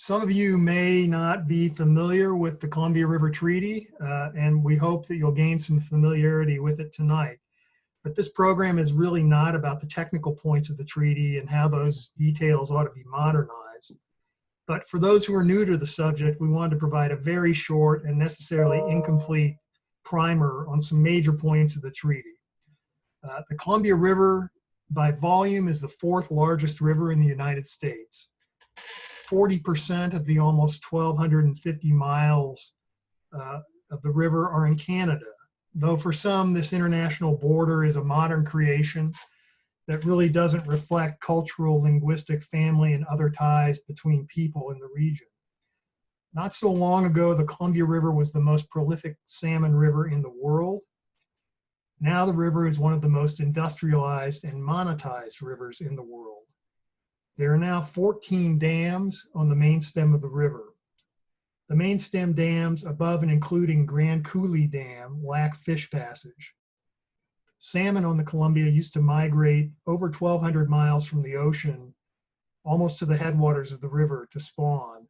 Some of you may not be familiar with the Columbia River Treaty, and we hope that you'll gain some familiarity with it tonight. But this program is really not about the technical points of the treaty and how those details ought to be modernized. But for those who are new to the subject, we wanted to provide a very short and necessarily incomplete primer on some major points of the treaty. The Columbia River, by volume, is the fourth largest river in the United States. 40% of the almost 1,250 miles of the river are in Canada, though for some this international border is a modern creation that really doesn't reflect cultural, linguistic, family, and other ties between people in the region. Not so long ago, the Columbia River was the most prolific salmon river in the world. Now the river is one of the most industrialized and monetized rivers in the world. There are now 14 dams on the main stem of the river. The main stem dams above and including Grand Coulee Dam lack fish passage. Salmon on the Columbia used to migrate over 1,200 miles from the ocean, almost to the headwaters of the river to spawn.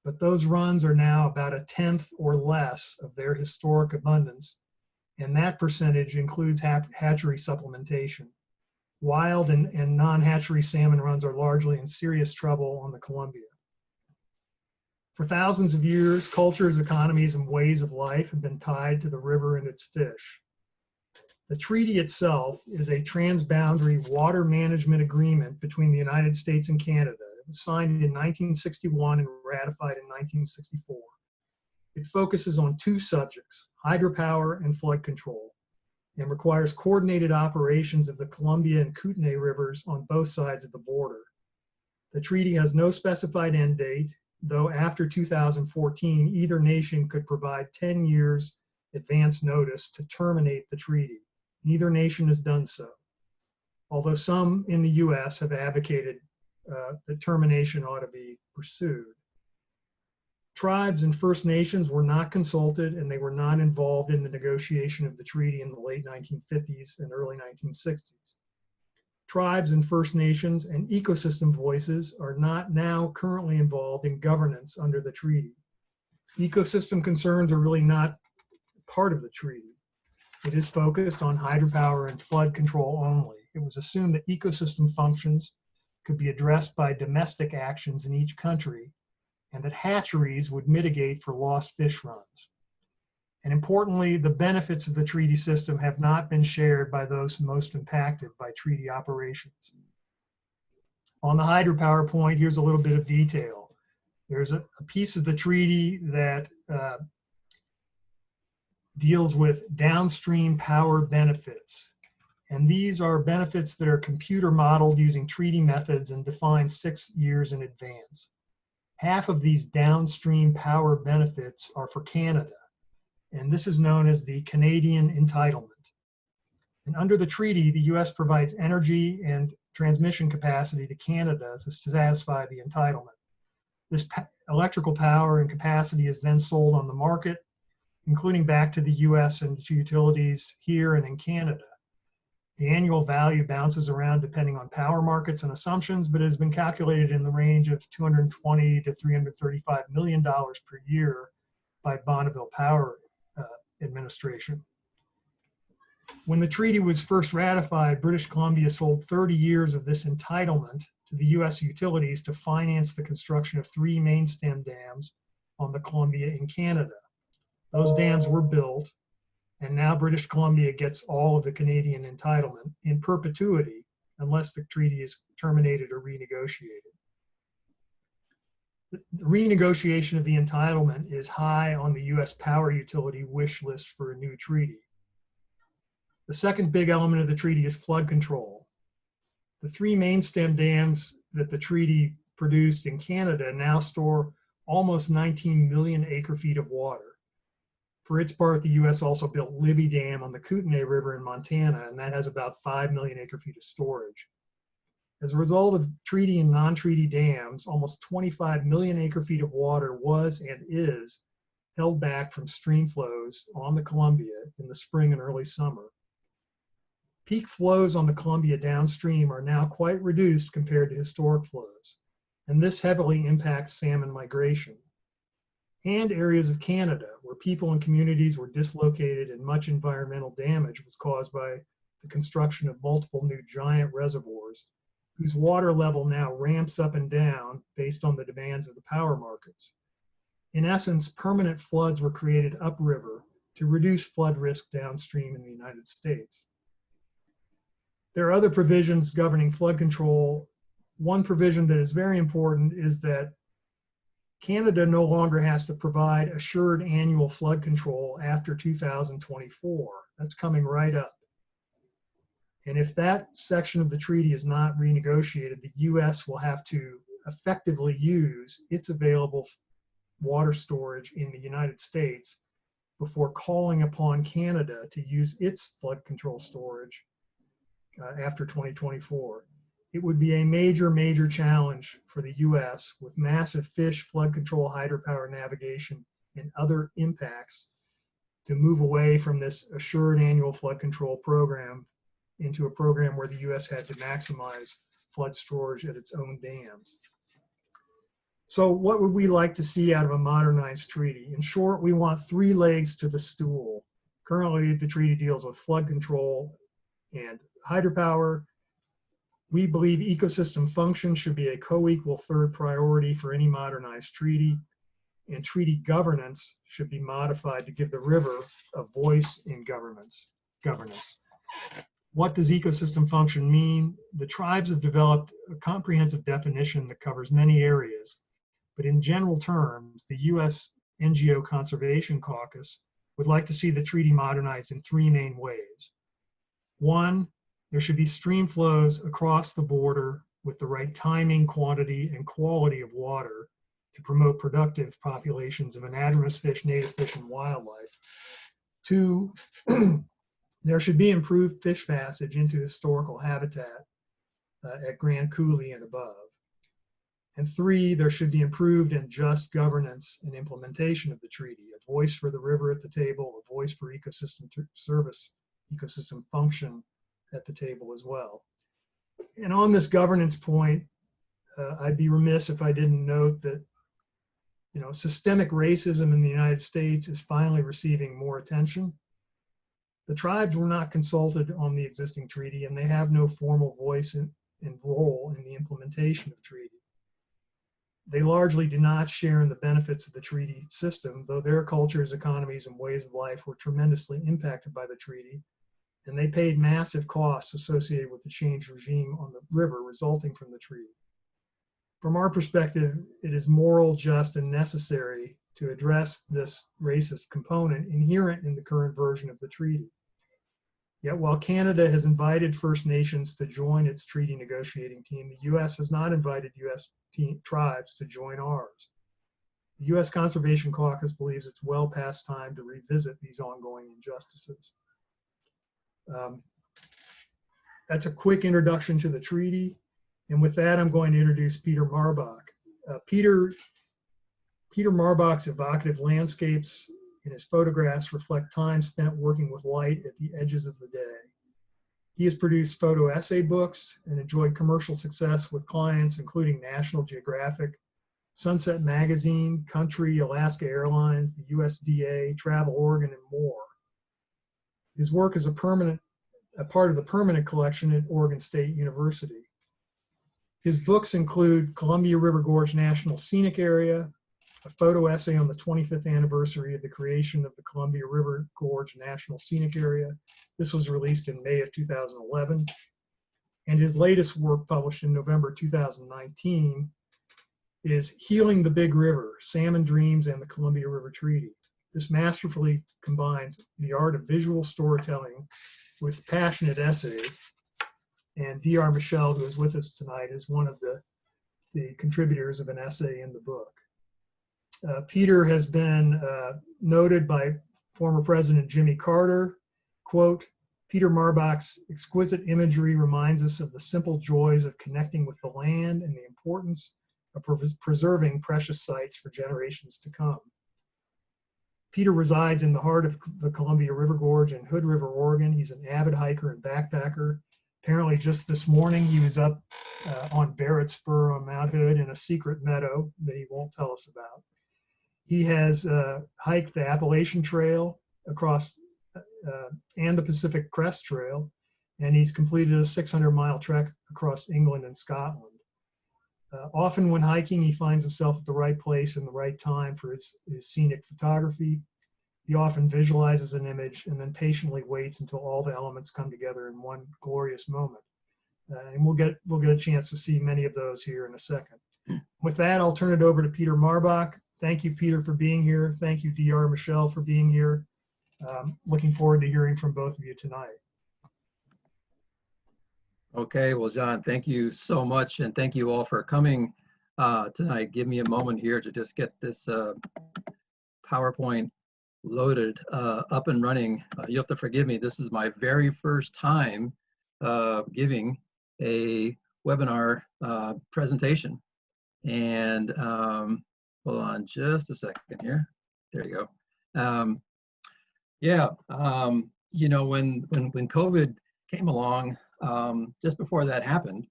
But those runs are now about a tenth or less of their historic abundance, and that percentage includes hatchery supplementation. Wild and non-hatchery salmon runs are largely in serious trouble on the Columbia. For thousands of years, cultures, economies, and ways of life have been tied to the river and its fish. The treaty itself is a transboundary water management agreement between the United States and Canada. It was signed in 1961 and ratified in 1964. It focuses on two subjects, hydropower and flood control, and requires coordinated operations of the Columbia and Kootenay rivers on both sides of the border. The treaty has no specified end date, though after 2014, either nation could provide 10 years advance notice to terminate the treaty. Neither nation has done so, although some in the US have advocated that termination ought to be pursued. Tribes and First Nations were not consulted, and they were not involved in the negotiation of the treaty in the late 1950s and early 1960s. Tribes and First Nations and ecosystem voices are not now currently involved in governance under the treaty. Ecosystem concerns are really not part of the treaty. It is focused on hydropower and flood control only. It was assumed that ecosystem functions could be addressed by domestic actions in each country, and that hatcheries would mitigate for lost fish runs. And importantly, the benefits of the treaty system have not been shared by those most impacted by treaty operations. On the hydropower point, here's a little bit of detail. There's a piece of the treaty that deals with downstream power benefits. And these are benefits that are computer modeled using treaty methods and defined 6 years in advance. Half of these downstream power benefits are for Canada, and this is known as the Canadian entitlement. And under the treaty, the US provides energy and transmission capacity to Canada to satisfy the entitlement. This electrical power and capacity is then sold on the market, including back to the US and to utilities here and in Canada. The annual value bounces around depending on power markets and assumptions, but has been calculated in the range of $220 to $335 million per year by Bonneville Power Administration. When the treaty was first ratified, British Columbia sold 30 years of this entitlement to the US utilities to finance the construction of 3 main stem dams on the Columbia in Canada. Those dams were built, and now British Columbia gets all of the Canadian entitlement in perpetuity unless the treaty is terminated or renegotiated. The renegotiation of the entitlement is high on the US power utility wish list for a new treaty. The second big element of the treaty is flood control. The 3 main stem dams that the treaty produced in Canada now store almost 19 million acre-feet of water. For its part, the US also built Libby Dam on the Kootenay River in Montana, and that has about 5 million acre-feet of storage. As a result of treaty and non-treaty dams, almost 25 million acre-feet of water was and is held back from stream flows on the Columbia in the spring and early summer. Peak flows on the Columbia downstream are now quite reduced compared to historic flows. and this heavily impacts salmon migration. And areas of Canada where people and communities were dislocated and much environmental damage was caused by the construction of multiple new giant reservoirs whose water level now ramps up and down based on the demands of the power markets. In essence, permanent floods were created upriver to reduce flood risk downstream in the United States. There are other provisions governing flood control. One provision that is very important is that Canada no longer has to provide assured annual flood control after 2024. That's coming right up. And if that section of the treaty is not renegotiated, the US will have to effectively use its available water storage in the United States before calling upon Canada to use its flood control storage after 2024. It would be a major, major challenge for the US with massive fish, flood control, hydropower navigation, and other impacts to move away from this assured annual flood control program into a program where the US had to maximize flood storage at its own dams. So what would we like to see out of a modernized treaty? In short, we want three legs to the stool. Currently, the treaty deals with flood control and hydropower. We believe ecosystem function should be a co-equal third priority for any modernized treaty, and treaty governance should be modified to give the river a voice in governance. What does ecosystem function mean? The tribes have developed a comprehensive definition that covers many areas, but in general terms, the US NGO Conservation Caucus would like to see the treaty modernized in three main ways. One, there should be stream flows across the border with the right timing, quantity, and quality of water to promote productive populations of anadromous fish, native fish, and wildlife. Two, there should be improved fish passage into historical habitat at Grand Coulee and above. And three, there should be improved and just governance and implementation of the treaty, a voice for the river at the table, a voice for ecosystem service, ecosystem function at the table as well. And on this governance point, I'd be remiss if I didn't note that, you know, systemic racism in the United States is finally receiving more attention. The tribes were not consulted on the existing treaty, and they have no formal voice and role in the implementation of the treaty. They largely do not share in the benefits of the treaty system, though their cultures, economies, and ways of life were tremendously impacted by the treaty, and they paid massive costs associated with the changed regime on the river resulting from the treaty. From our perspective, it is moral, just, and necessary to address this racist component inherent in the current version of the treaty. Yet while Canada has invited First Nations to join its treaty negotiating team, the US has not invited US tribes to join ours. The US Conservation Caucus believes it's well past time to revisit these ongoing injustices. That's a quick introduction to the treaty. And with that, I'm going to introduce Peter Marbach. Peter Marbach's evocative landscapes and his photographs reflect time spent working with light at the edges of the day. He has produced photo essay books and enjoyed commercial success with clients including National Geographic, Sunset Magazine, Country, Alaska Airlines, the USDA, Travel Oregon, and more. His work is a part of the permanent collection at Oregon State University. His books include Columbia River Gorge National Scenic Area, a photo essay on the 25th anniversary of the creation of the Columbia River Gorge National Scenic Area. This was released in May of 2011. And his latest work, published in November 2019, is Healing the Big River, Salmon Dreams and the Columbia River Treaty. This masterfully combines the art of visual storytelling with passionate essays. And Dr. Michel, who is with us tonight, is one of the contributors of an essay in the book. Peter has been noted by former President Jimmy Carter, quote, Peter Marbach's exquisite imagery reminds us of the simple joys of connecting with the land and the importance of preserving precious sites for generations to come. Peter resides in the heart of the Columbia River Gorge in Hood River, Oregon. He's an avid hiker and backpacker, Apparently just this morning he was up on Barrett Spur on Mount Hood in a secret meadow that he won't tell us about. He has hiked the Appalachian Trail across and the Pacific Crest Trail, and he's completed a 600-mile trek across England and Scotland. Often when hiking, he finds himself at the right place and the right time for his scenic photography. He often visualizes an image and then patiently waits until all the elements come together in one glorious moment. And we'll get a chance to see many of those here in a second. With that, I'll turn it over to Peter Marbach. Thank you, Peter, for being here. Thank you, Dr. Michel, for being here. Looking forward to hearing from both of you tonight. Okay, well, John, thank you so much, and thank you all for coming tonight. Give me a moment here to just get this PowerPoint loaded up and running. You have to forgive me. This is my very first time giving a webinar presentation. And hold on just a second here. There you go. You know, when COVID came along, just before that happened,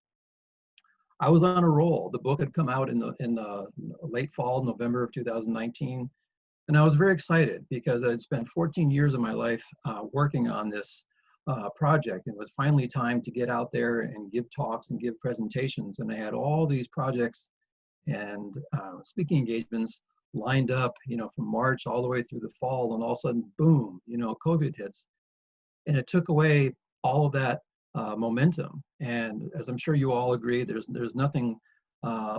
I was on a roll. The book had come out in the late fall, November of 2019. And I was very excited because I'd spent 14 years of my life working on this project. It was finally time to get out there and give talks and give presentations. And I had all these projects and speaking engagements lined up, you know, from March all the way through the fall, and all of a sudden, boom, you know, COVID hits. And it took away all of that momentum. And as I'm sure you all agree, there's nothing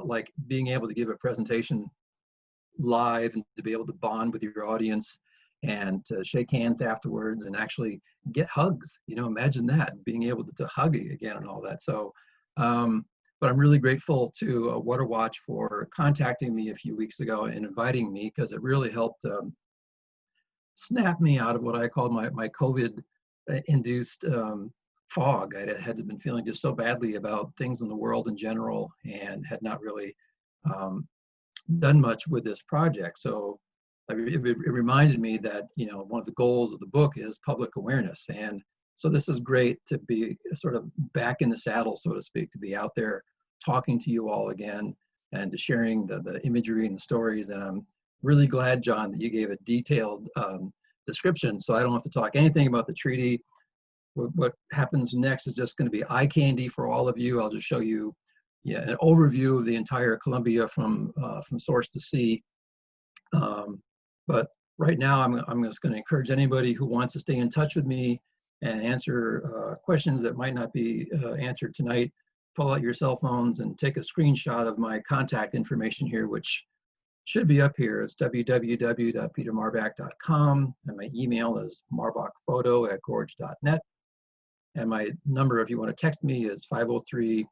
like being able to give a presentation live and to be able to bond with your audience and to shake hands afterwards and actually get hugs. You know, imagine that, being able to hug again and all that. So, but I'm really grateful to Waterwatch for contacting me a few weeks ago and inviting me, because it really helped snap me out of what I called my COVID-induced fog. I had been feeling just so badly about things in the world in general and had not really done much with this project. So it reminded me that, you know, one of the goals of the book is public awareness. And so this is great to be sort of back in the saddle, so to speak, to be out there talking to you all again and to sharing the imagery and the stories. And I'm really glad, John, that you gave a detailed description, so I don't have to talk anything about the treaty. What happens next is just going to be eye candy for all of you. I'll just show you an overview of the entire Columbia from source to sea. But right now, I'm just going to encourage anybody who wants to stay in touch with me and answer questions that might not be answered tonight. Pull out your cell phones and take a screenshot of my contact information here, which should be up here. It's www.petermarbach.com, and my email is marbachphoto@gorge.net. And my number, if you want to text me, is 503-360-4788.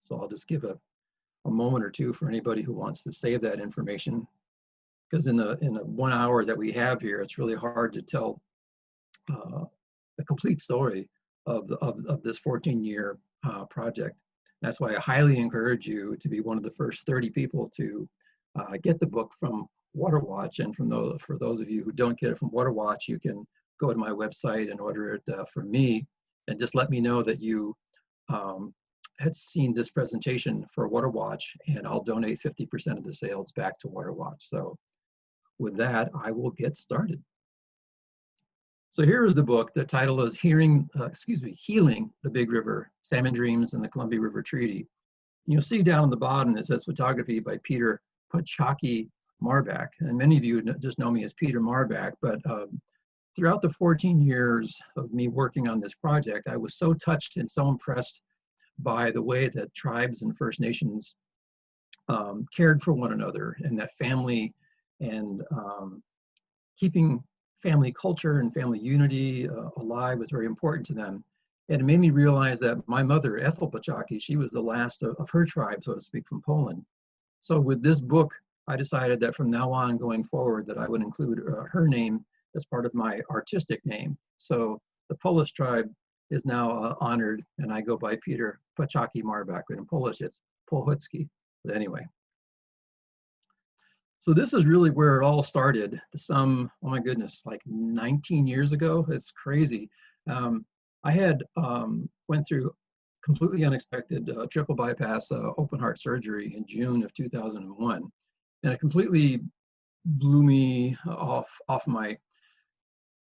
So I'll just give a moment or two for anybody who wants to save that information, because in the 1 hour that we have here, it's really hard to tell the complete story of this 14-year project. That's why I highly encourage you to be one of the first 30 people to get the book from Waterwatch. And for those of you who don't get it from Waterwatch, you can go to my website and order it from me, and just let me know that you had seen this presentation for Waterwatch, and I'll donate 50% of the sales back to Waterwatch. So with that, I will get started. So here is the book. The title is Healing the Big River, Salmon Dreams and the Columbia River Treaty. You'll see down at the bottom, it says photography by Peter Marbach. And many of you just know me as Peter Marbach, but throughout the 14 years of me working on this project, I was so touched and so impressed by the way that tribes and First Nations cared for one another, and that family and keeping family culture and family unity alive was very important to them. And it made me realize that my mother, Ethel Pachaki, she was the last of her tribe, so to speak, from Poland. So with this book, I decided that from now on going forward that I would include her name as part of my artistic name. So the Polish tribe is now honored, and I go by Peter Pachaki Marbach. In Polish, it's Pohucki. But anyway. So this is really where it all started. Some, oh my goodness, like 19 years ago. It's crazy. I had went through completely unexpected triple bypass open heart surgery in June of 2001, and it completely blew me off my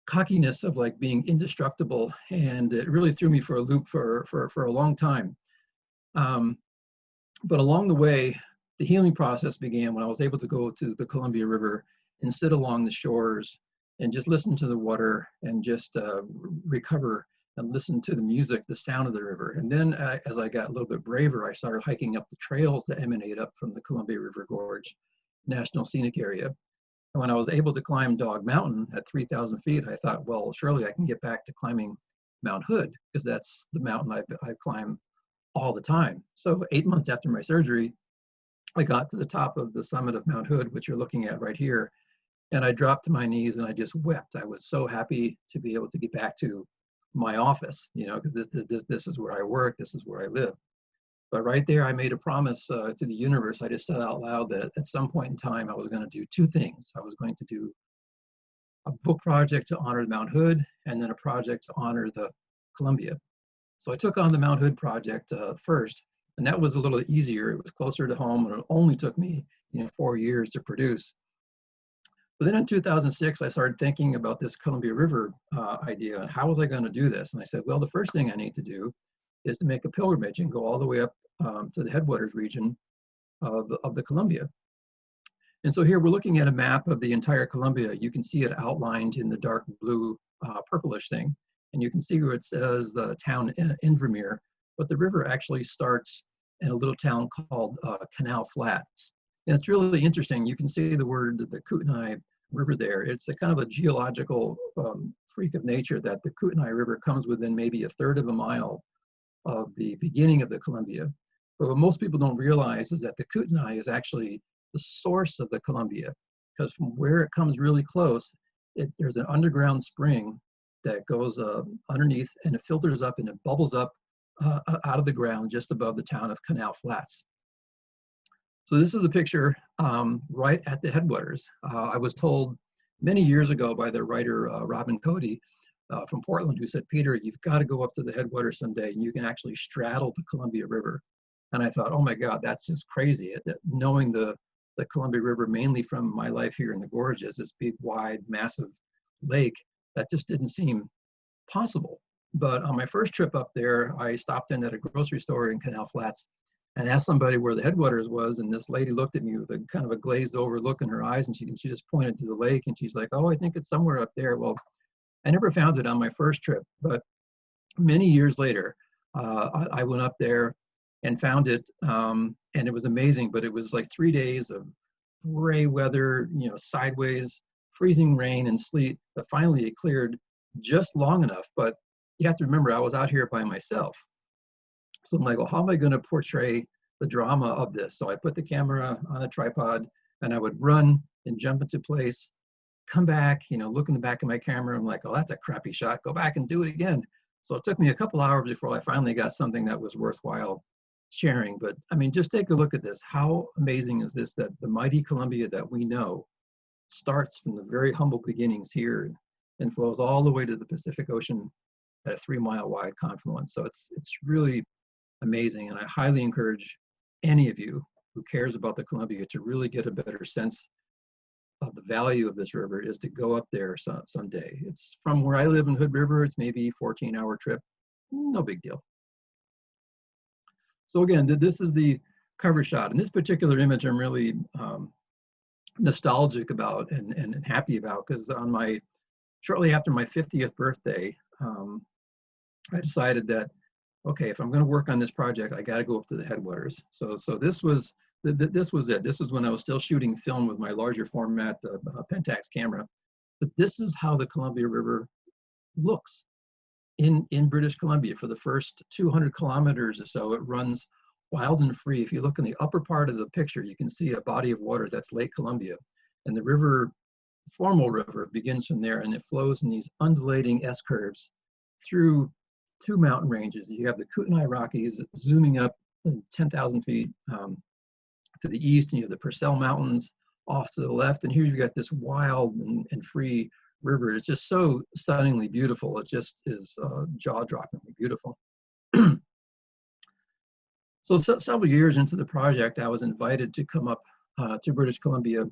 cockiness of like being indestructible, and it really threw me for a loop for a long time. But along the way, the healing process began when I was able to go to the Columbia River and sit along the shores and just listen to the water and just recover and listen to the music, the sound of the river. And then as I got a little bit braver, I started hiking up the trails that emanate up from the Columbia River Gorge National Scenic Area. And when I was able to climb Dog Mountain at 3,000 feet, I thought, well, surely I can get back to climbing Mount Hood, because that's the mountain I climb all the time. So 8 months after my surgery, I got to the top of the summit of Mount Hood, which you're looking at right here, and I dropped to my knees and I just wept. I was so happy to be able to get back to my office, you know, because this is where I work, this is where I live. But right there, I made a promise to the universe. I just said out loud that at some point in time, I was going to do two things. I was going to do a book project to honor Mount Hood, and then a project to honor the Columbia. So I took on the Mount Hood project first, and that was a little easier. It was closer to home, and it only took me 4 years to produce. But then in 2006, I started thinking about this Columbia River idea. How was I going to do this? And I said, well, the first thing I need to do is to make a pilgrimage and go all the way up to the headwaters region of the Columbia. And so here we're looking at a map of the entire Columbia. You can see it outlined in the dark blue purplish thing. And you can see where it says the town Invermere, but the river actually starts in a little town called Canal Flats. And it's really interesting. You can see the word, the Kootenai River there. It's a kind of a geological freak of nature that the Kootenai River comes within maybe 1/3 of a mile of the beginning of the Columbia. But what most people don't realize is that the Kootenai is actually the source of the Columbia, because from where it comes really close, there's an underground spring that goes underneath, and it filters up and it bubbles up out of the ground just above the town of Canal Flats. So this is a picture right at the headwaters. I was told many years ago by the writer Robin Cody from Portland, who said, Peter, you've got to go up to the headwaters someday and you can actually straddle the Columbia River. And I thought, oh my God, that's just crazy. Knowing the Columbia River mainly from my life here in the gorges, this big, wide, massive lake, that just didn't seem possible. But on my first trip up there, I stopped in at a grocery store in Canal Flats and asked somebody where the headwaters was, and this lady looked at me with a kind of a glazed over look in her eyes, and she just pointed to the lake, and she's like, oh, I think it's somewhere up there. Well, I never found it on my first trip, but many years later, I went up there and found it, and it was amazing, but it was like 3 days of gray weather, sideways, freezing rain and sleet, but finally it cleared just long enough. But you have to remember, I was out here by myself. So I'm like, well, how am I going to portray the drama of this? So I put the camera on a tripod and I would run and jump into place, come back, look in the back of my camera. I'm like, oh, that's a crappy shot. Go back and do it again. So it took me a couple hours before I finally got something that was worthwhile sharing. But I mean, just take a look at this. How amazing is this, that the mighty Columbia that we know starts from the very humble beginnings here and flows all the way to the Pacific Ocean at a 3-mile wide confluence. So it's really amazing. And I highly encourage any of you who cares about the Columbia to really get a better sense of the value of this river is to go up there someday. It's from where I live in Hood River, it's maybe a 14-hour trip, no big deal. So again, this is the cover shot. And this particular image I'm really nostalgic about and happy about, because shortly after my 50th birthday, I decided that, okay, if I'm going to work on this project, I got to go up to the headwaters. So this was it. This was when I was still shooting film with my larger format Pentax camera. But this is how the Columbia River looks in British Columbia. For the first 200 kilometers or so, it runs wild and free. If you look in the upper part of the picture, you can see a body of water that's Lake Columbia. And the river, formal river, begins from there, and it flows in these undulating S-curves through 2 mountain ranges. You have the Kootenai Rockies zooming up 10,000 feet to the east, and you have the Purcell Mountains off to the left, and here you've got this wild and free river. It's just so stunningly beautiful. It just is jaw-droppingly beautiful. So several years into the project, I was invited to come up to British Columbia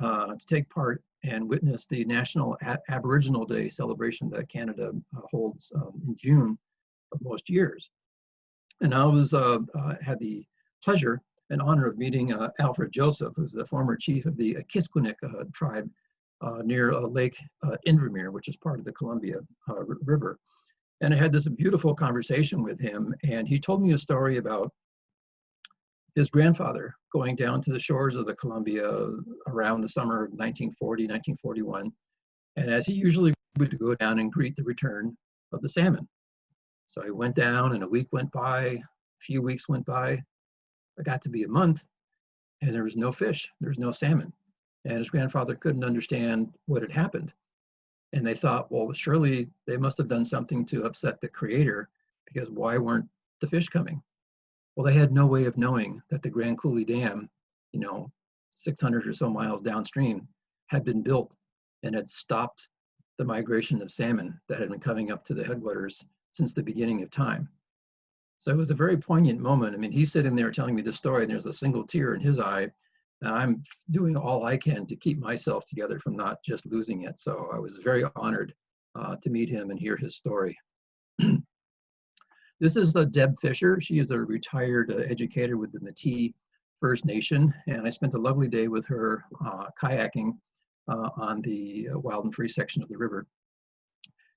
to take part and witness the National Aboriginal Day celebration that Canada holds in June of most years. And I was had the pleasure and honor of meeting Alfred Joseph, who's the former chief of the Kiskunick tribe near Lake Invermere, which is part of the Columbia River. And I had this beautiful conversation with him, and he told me a story about his grandfather going down to the shores of the Columbia around the summer of 1940, 1941. And as he usually would go down and greet the return of the salmon. So he went down, and a week went by, a few weeks went by, it got to be a month, and there was no fish, there was no salmon. And his grandfather couldn't understand what had happened. And they thought, well, surely they must have done something to upset the creator, because why weren't the fish coming? Well, they had no way of knowing that the Grand Coulee Dam, 600 or so miles downstream, had been built and had stopped the migration of salmon that had been coming up to the headwaters since the beginning of time. So it was a very poignant moment. I mean, he's sitting there telling me the story, and there's a single tear in his eye, and I'm doing all I can to keep myself together from not just losing it. So I was very honored to meet him and hear his story. This is Deb Fisher. She is a retired educator with the Métis First Nation, and I spent a lovely day with her kayaking on the wild and free section of the river.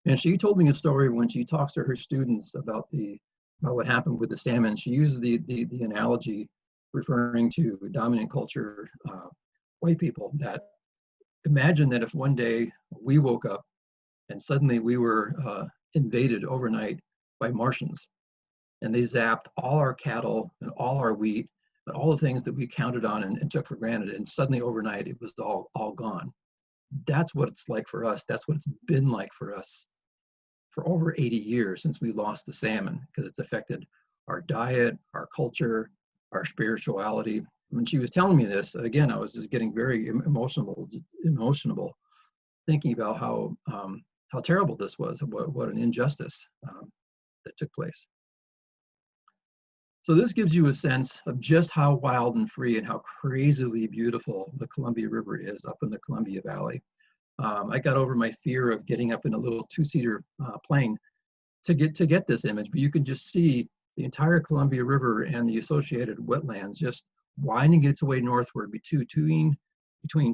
And she told me a story when she talks to her students about what happened with the salmon. She uses the analogy referring to dominant culture, white people, that imagine that if one day we woke up and suddenly we were invaded overnight by Martians, and they zapped all our cattle and all our wheat and all the things that we counted on and took for granted, and suddenly overnight it was all gone. That's what it's like for us. That's what it's been like for us for over 80 years since we lost the salmon, because it's affected our diet, our culture, our spirituality. When she was telling me this, again, I was just getting very emotional thinking about how terrible this was, what an injustice that took place. So this gives you a sense of just how wild and free and how crazily beautiful the Columbia River is up in the Columbia Valley. I got over my fear of getting up in a little two-seater plane to get this image, but you can just see the entire Columbia River and the associated wetlands just winding its way northward between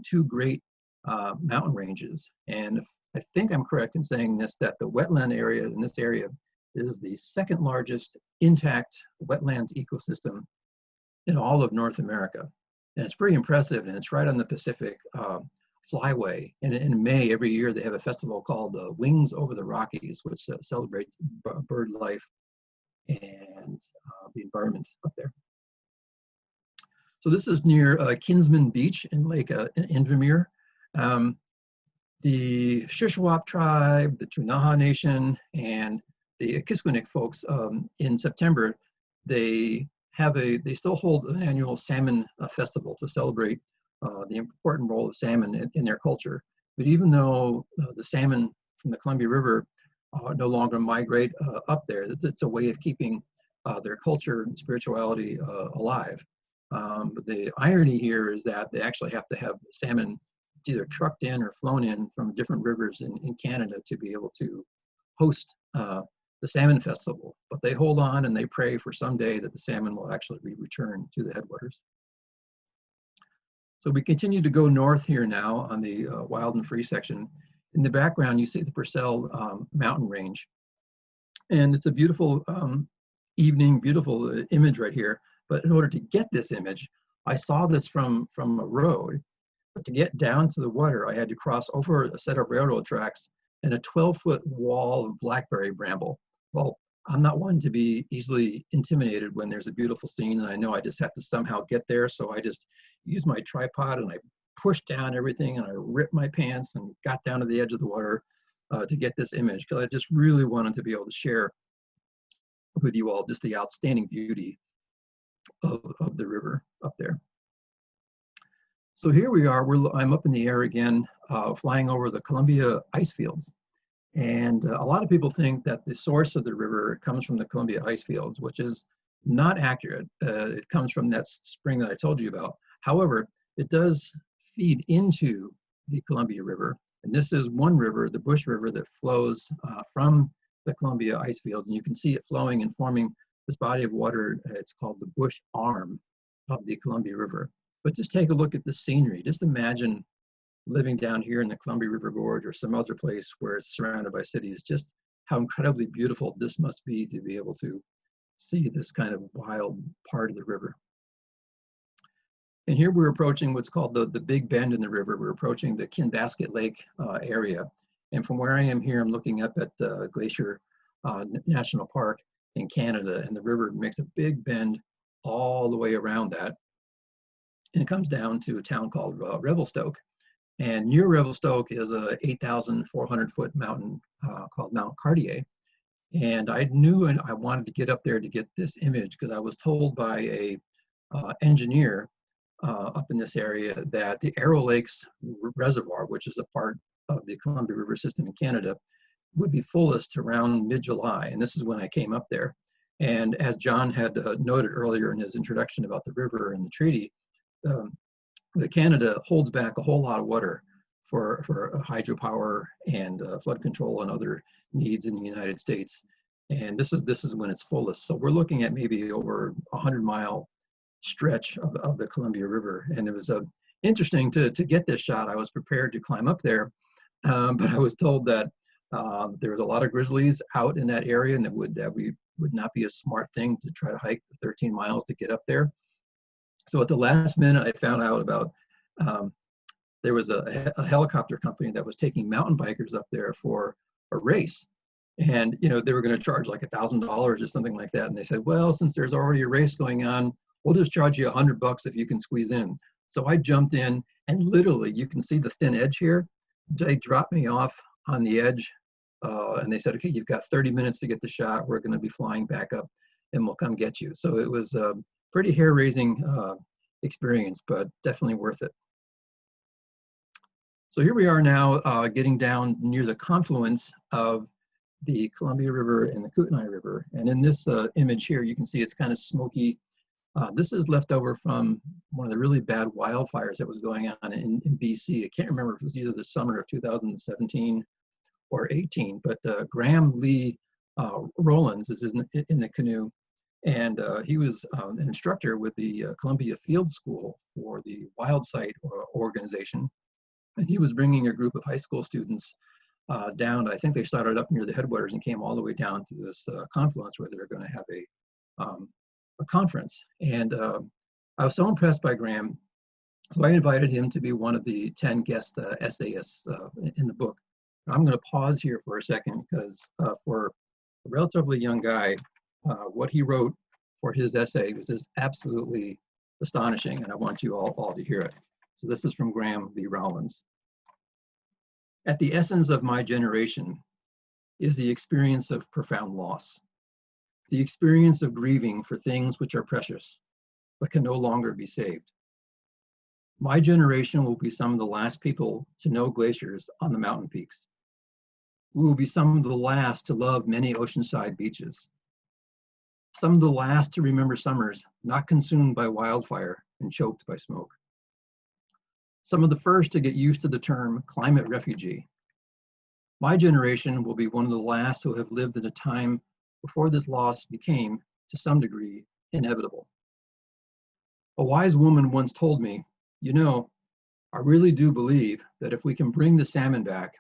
two great mountain ranges. And I think I'm correct in saying this, that the wetland area in this area is the second largest intact wetlands ecosystem in all of North America. And it's pretty impressive, and it's right on the Pacific Flyway. And in May every year they have a festival called Wings Over the Rockies, which celebrates bird life and the environment up there. So this is near Kinsman Beach in Lake Invermere. The Shuswap tribe, the Ktunaxa Nation, and the Kiskunick folks in September, they still hold an annual salmon festival to celebrate the important role of salmon in their culture. But even though the salmon from the Columbia River no longer migrate up there, it's a way of keeping their culture and spirituality alive. But the irony here is that they actually have to have salmon either trucked in or flown in from different rivers in Canada to be able to host the salmon festival. But they hold on and they pray for someday that the salmon will actually be returned to the headwaters. So we continue to go north here now on the wild and free section. In the background, you see the Purcell mountain range. And it's a beautiful beautiful image right here. But in order to get this image, I saw this from a road. But to get down to the water, I had to cross over a set of railroad tracks and a 12-foot wall of blackberry bramble. Well, I'm not one to be easily intimidated when there's a beautiful scene, and I know I just have to somehow get there. So I just used my tripod and I pushed down everything and I ripped my pants and got down to the edge of the water to get this image, because I just really wanted to be able to share with you all just the outstanding beauty of the river up there. So here we are, I'm up in the air again, flying over the Columbia ice fields. And a lot of people think that the source of the river comes from the Columbia ice fields, which is not accurate. It comes from that spring that I told you about. However, it does feed into the Columbia River. And this is one river, the Bush River, that flows from the Columbia ice fields. And you can see it flowing and forming this body of water. It's called the Bush Arm of the Columbia River. But just take a look at the scenery. Just imagine living down here in the Columbia River Gorge or some other place where it's surrounded by cities. Just how incredibly beautiful this must be to be able to see this kind of wild part of the river. And here we're approaching what's called the Big Bend in the river. We're approaching the Kinbasket Lake area. And from where I am here, I'm looking up at Glacier National Park in Canada, and the river makes a big bend all the way around that. And it comes down to a town called Revelstoke. And near Revelstoke is a 8,400 foot mountain called Mount Cartier. And I knew and I wanted to get up there to get this image because I was told by a engineer up in this area that the Arrow Lakes Reservoir, which is a part of the Columbia River system in Canada, would be fullest around mid-July. And this is when I came up there. And as John had noted earlier in his introduction about the river and the treaty, the Canada holds back a whole lot of water for hydropower and flood control and other needs in the United States. And this is when it's fullest. So we're looking at maybe over 100-mile stretch of the Columbia River. And it was interesting to get this shot. I was prepared to climb up there, but I was told that there was a lot of grizzlies out in that area, and that would not be a smart thing to try to hike the 13 miles to get up there. So at the last minute, I found out about there was a helicopter company that was taking mountain bikers up there for a race. And, you know, they were going to charge like $1,000 or something like that. And they said, well, since there's already a race going on, we'll just charge you $100 if you can squeeze in. So I jumped in, and literally you can see the thin edge here. They dropped me off on the edge and they said, okay, you've got 30 minutes to get the shot. We're going to be flying back up and we'll come get you. So it was pretty hair-raising experience, but definitely worth it. So here we are now getting down near the confluence of the Columbia River and the Kootenai River. And in this image here, you can see it's kind of smoky. This is left over from one of the really bad wildfires that was going on in BC. I can't remember if it was either the summer of 2017 or 18, but Graham Lee Rollins is in the canoe. And he was an instructor with the Columbia Field School for the Wild Site organization. And he was bringing a group of high school students down. I think they started up near the headwaters and came all the way down to this confluence where they're going to have a conference. And I was so impressed by Graham, so I invited him to be one of the 10 guest essayists in the book. I'm going to pause here for a second because for a relatively young guy, what he wrote for his essay was just absolutely astonishing, and I want you all to hear it. So this is from Graham Lee Rollins. At the essence of my generation is the experience of profound loss, the experience of grieving for things which are precious, but can no longer be saved. My generation will be some of the last people to know glaciers on the mountain peaks. We will be some of the last to love many oceanside beaches. Some of the last to remember summers not consumed by wildfire and choked by smoke. Some of the first to get used to the term climate refugee. My generation will be one of the last who have lived in a time before this loss became, to some degree, inevitable. A wise woman once told me, you know, I really do believe that if we can bring the salmon back,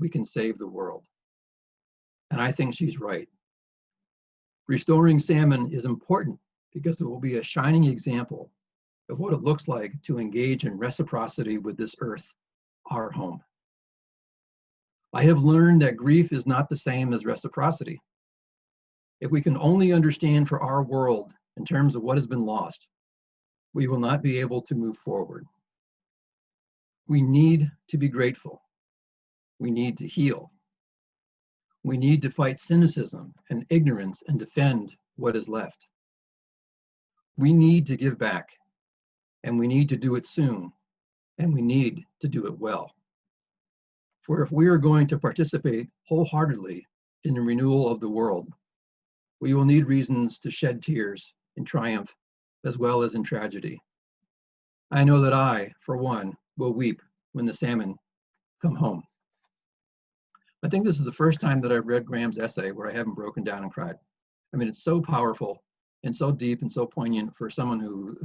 we can save the world. And I think she's right. Restoring salmon is important because it will be a shining example of what it looks like to engage in reciprocity with this earth, our home. I have learned that grief is not the same as reciprocity. If we can only understand for our world in terms of what has been lost, we will not be able to move forward. We need to be grateful. We need to heal. We need to fight cynicism and ignorance and defend what is left. We need to give back, and we need to do it soon, and we need to do it well. For if we are going to participate wholeheartedly in the renewal of the world, we will need reasons to shed tears in triumph as well as in tragedy. I know that I, for one, will weep when the salmon come home. I think this is the first time that I've read Graham's essay where I haven't broken down and cried. I mean, it's so powerful and so deep and so poignant for someone who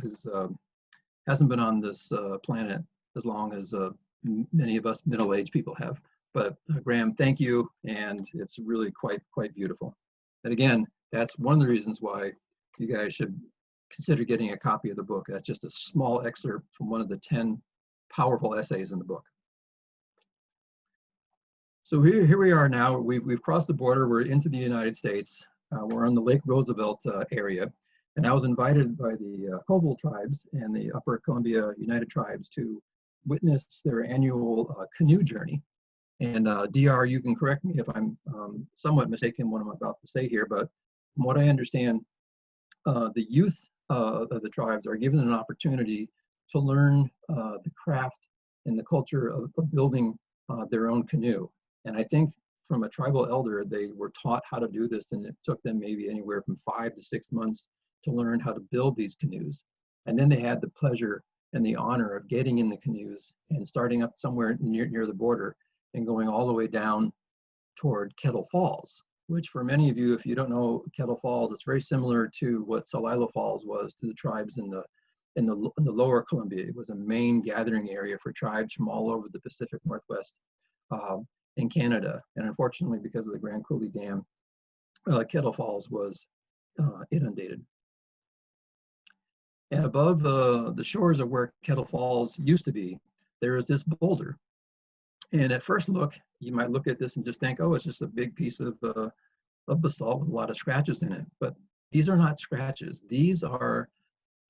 hasn't been on this planet as long as many of us middle-aged people have. But Graham, thank you, and it's really quite beautiful. And again, that's one of the reasons why you guys should consider getting a copy of the book. That's just a small excerpt from one of the 10 powerful essays in the book. So here we are now. We've crossed the border. We're into the United States. We're on the Lake Roosevelt area. And I was invited by the Colville Tribes and the Upper Columbia United Tribes to witness their annual canoe journey. And DR, you can correct me if I'm somewhat mistaken what I'm about to say here, but from what I understand, the youth of the tribes are given an opportunity to learn the craft and the culture of building their own canoe. And I think from a tribal elder, they were taught how to do this, and it took them maybe anywhere from 5 to 6 months to learn how to build these canoes. And then they had the pleasure and the honor of getting in the canoes and starting up somewhere near the border and going all the way down toward Kettle Falls, which for many of you, if you don't know Kettle Falls, it's very similar to what Salila Falls was to the tribes in the lower Columbia. It was a main gathering area for tribes from all over the Pacific Northwest in Canada. And unfortunately, because of the Grand Coulee Dam, Kettle Falls was inundated. And above the shores of where Kettle Falls used to be, there is this boulder. And at first look, you might look at this and just think, oh, it's just a big piece of basalt with a lot of scratches in it. But these are not scratches. These are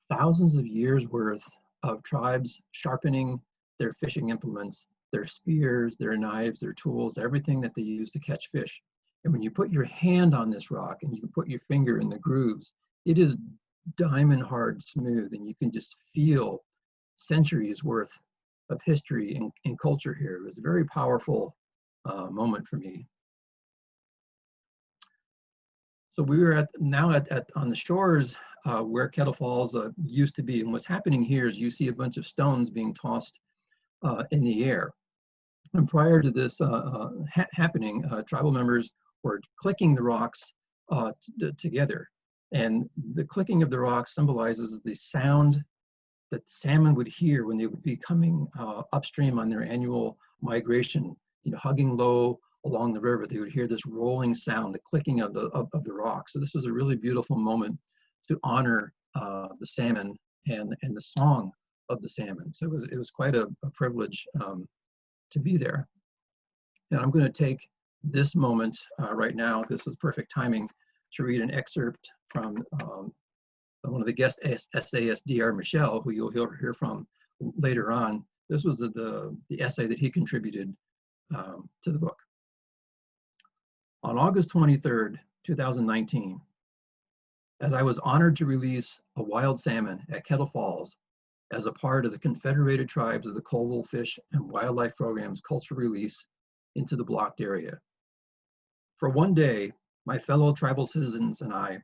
thousands of years worth of tribes sharpening their fishing implements, their spears, their knives, their tools, everything that they use to catch fish. And when you put your hand on this rock and you can put your finger in the grooves, it is diamond hard smooth, and you can just feel centuries worth of history and culture here. It was a very powerful moment for me. So we were now on the shores where Kettle Falls used to be, and what's happening here is you see a bunch of stones being tossed in the air. And prior to this happening, tribal members were clicking the rocks together. And the clicking of the rocks symbolizes the sound that the salmon would hear when they would be coming upstream on their annual migration, hugging low along the river. They would hear this rolling sound, the clicking of the rocks. So this was a really beautiful moment to honor the salmon and the song of the salmon. So it was quite a privilege to be there. And I'm going to take this moment right now. This is perfect timing to read an excerpt from one of the guest essayists, Dr. Michel, who you'll hear from later on. This was the essay that he contributed to the book. On August 23rd, 2019, as I was honored to release a wild salmon at Kettle Falls as a part of the Confederated Tribes of the Colville Fish and Wildlife Program's cultural release into the blocked area. For one day, my fellow tribal citizens and I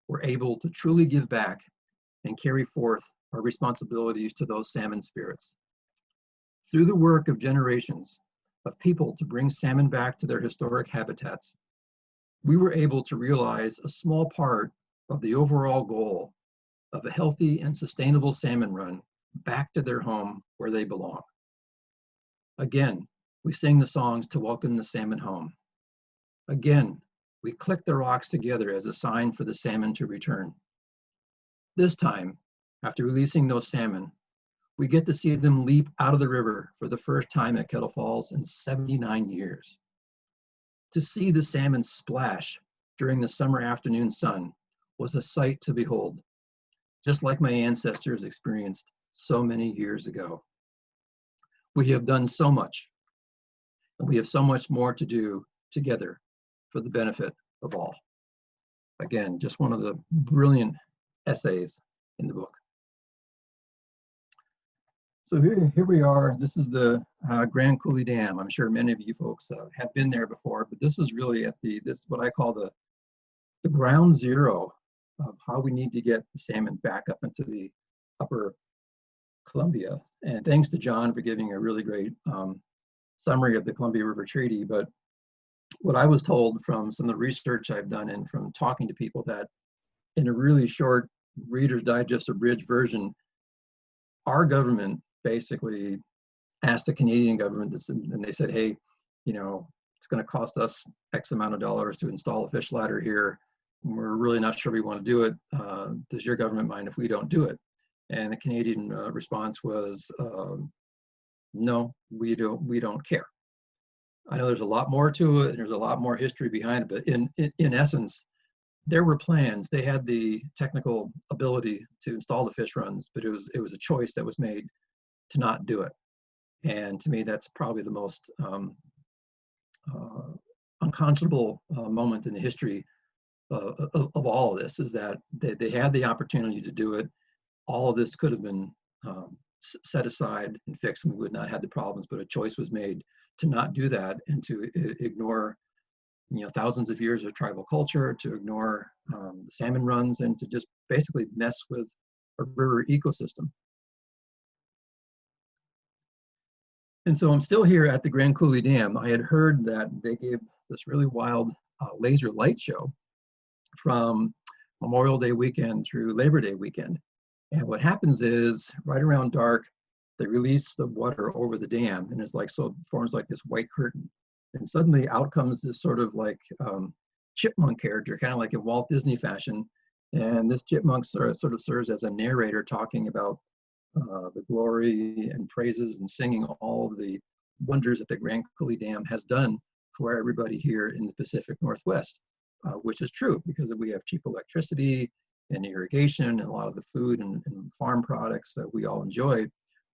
were able to truly give back and carry forth our responsibilities to those salmon spirits. Through the work of generations of people to bring salmon back to their historic habitats, we were able to realize a small part of the overall goal of a healthy and sustainable salmon run back to their home where they belong. Again, we sing the songs to welcome the salmon home. Again, we click the rocks together as a sign for the salmon to return. This time, after releasing those salmon, we get to see them leap out of the river for the first time at Kettle Falls in 79 years. To see the salmon splash during the summer afternoon sun was a sight to behold, just like my ancestors experienced so many years ago. We have done so much, and we have so much more to do together for the benefit of all. Again, just one of the brilliant essays in the book. So here we are. This is the Grand Coulee Dam. I'm sure many of you folks have been there before, but this is really at this what I call the ground zero of how we need to get the salmon back up into the upper Columbia. And thanks to John for giving a really great summary of the Columbia River Treaty. But what I was told from some of the research I've done and from talking to people, that in a really short Reader's Digest abridged version, our government basically asked the Canadian government, and they said, hey, you know, it's going to cost us X amount of dollars to install a fish ladder here. We're really not sure we want to do it. Does your government mind if we don't do it? And the Canadian response was, no, we don't care. I know there's a lot more to it, and there's a lot more history behind it, but in essence, there were plans. They had the technical ability to install the fish runs, but it was a choice that was made to not do it. And to me, that's probably the most unconscionable moment in the history of all of this, is that they had the opportunity to do it. All of this could have been set aside and fixed, and we would not have had the problems, but a choice was made to not do that and to ignore, you know, thousands of years of tribal culture, to ignore the salmon runs, and to just basically mess with a river ecosystem. And so I'm still here at the Grand Coulee Dam. I had heard that they gave this really wild laser light show from Memorial Day weekend through Labor Day weekend. And what happens is, right around dark, they release the water over the dam, and it's like, so it forms like this white curtain. And suddenly out comes this sort of like chipmunk character, kind of like in Walt Disney fashion. And this chipmunk sort of serves as a narrator, talking about the glory and praises and singing all of the wonders that the Grand Coulee Dam has done for everybody here in the Pacific Northwest, which is true, because we have cheap electricity and irrigation and a lot of the food and farm products that we all enjoy.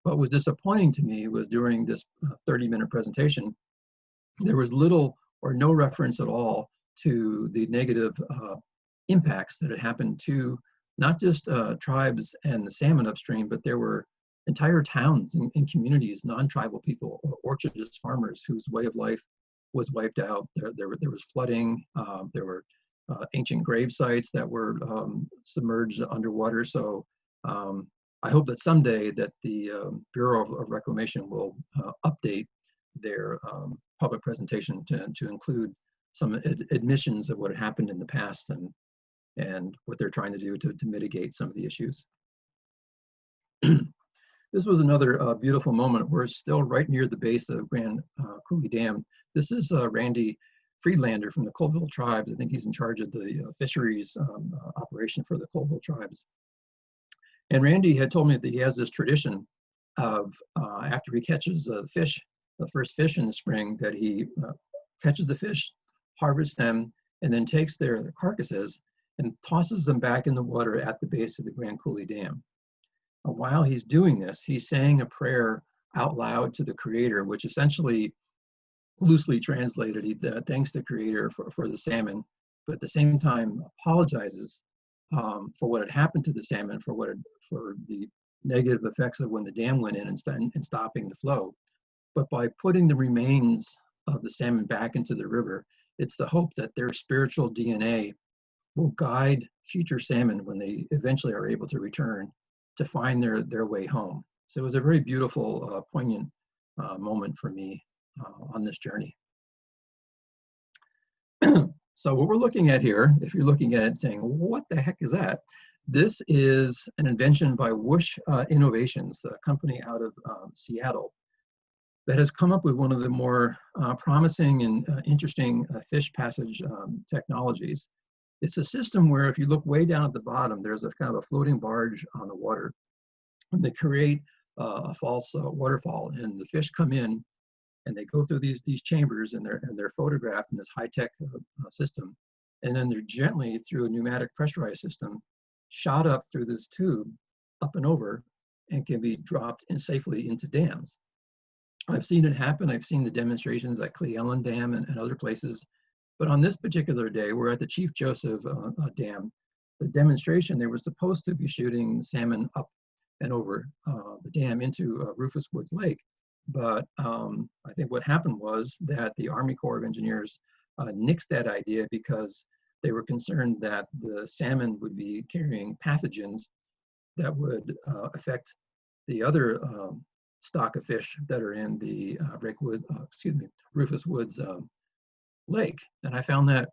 What was disappointing to me was during this 30-minute presentation, there was little or no reference at all to the negative impacts that had happened to not just tribes and the salmon upstream, but there were entire towns and communities, non-tribal people, orchardist farmers whose way of life was wiped out. There was flooding. There were ancient grave sites that were submerged underwater. So I hope that someday that the Bureau of Reclamation will update their public presentation to include some admissions of what had happened in the past and what they're trying to do to mitigate some of the issues. This was another beautiful moment. We're still right near the base of Grand Coulee Dam. This is Randy Friedlander from the Colville Tribes. I think he's in charge of the fisheries operation for the Colville Tribes. And Randy had told me that he has this tradition of after he catches the first fish in the spring, that he catches the fish, harvests them, and then takes their carcasses and tosses them back in the water at the base of the Grand Coulee Dam. And while he's doing this, he's saying a prayer out loud to the Creator, which essentially, loosely translated, he thanks the Creator for the salmon, but at the same time apologizes for what had happened to the salmon, for the negative effects of when the dam went in and stopping the flow. But by putting the remains of the salmon back into the river, it's the hope that their spiritual DNA will guide future salmon when they eventually are able to return to find their way home. So it was a very beautiful, poignant moment for me on this journey. So what we're looking at here, if you're looking at it saying, what the heck is that? This is an invention by Whoosh Innovations, a company out of Seattle, that has come up with one of the more promising and interesting fish passage technologies. It's a system where if you look way down at the bottom, there's a kind of a floating barge on the water. And they create a false waterfall, and the fish come in and they go through these chambers, and they're photographed in this high-tech system. And then they're gently, through a pneumatic pressurized system, shot up through this tube, up and over, and can be dropped in safely into dams. I've seen it happen. I've seen the demonstrations at Cle Elum Dam and other places. But on this particular day, we're at the Chief Joseph Dam. The demonstration, they were supposed to be shooting salmon up and over the dam into Rufus Woods Lake. But I think what happened was that the Army Corps of Engineers nixed that idea because they were concerned that the salmon would be carrying pathogens that would affect the other stock of fish that are in the Rufus Woods Lake. And I found that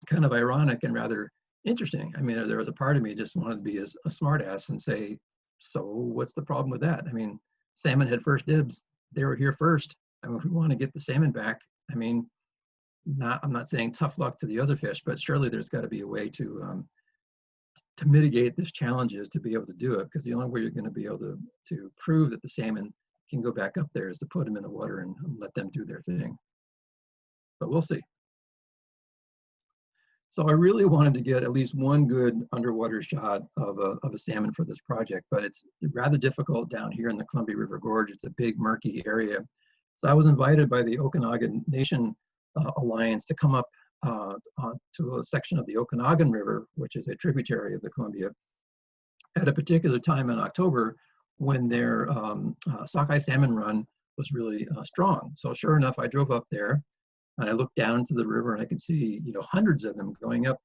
kind of ironic and rather interesting. I mean, there was a part of me just wanted to be a smartass and say, so what's the problem with that? I mean, salmon had first dibs. They were here first. I mean, if we want to get the salmon back, I mean, I'm not saying tough luck to the other fish, but surely there's got to be a way to mitigate this challenge is to be able to do it, because the only way you're going to be able to prove that the salmon can go back up there is to put them in the water and let them do their thing. But we'll see. So I really wanted to get at least one good underwater shot of a salmon for this project, but it's rather difficult down here in the Columbia River Gorge. It's a big murky area. So I was invited by the Okanagan Nation Alliance to come up to a section of the Okanagan River, which is a tributary of the Columbia, at a particular time in October when their sockeye salmon run was really strong. So sure enough, I drove up there and I looked down into the river and I could see, you know, hundreds of them going up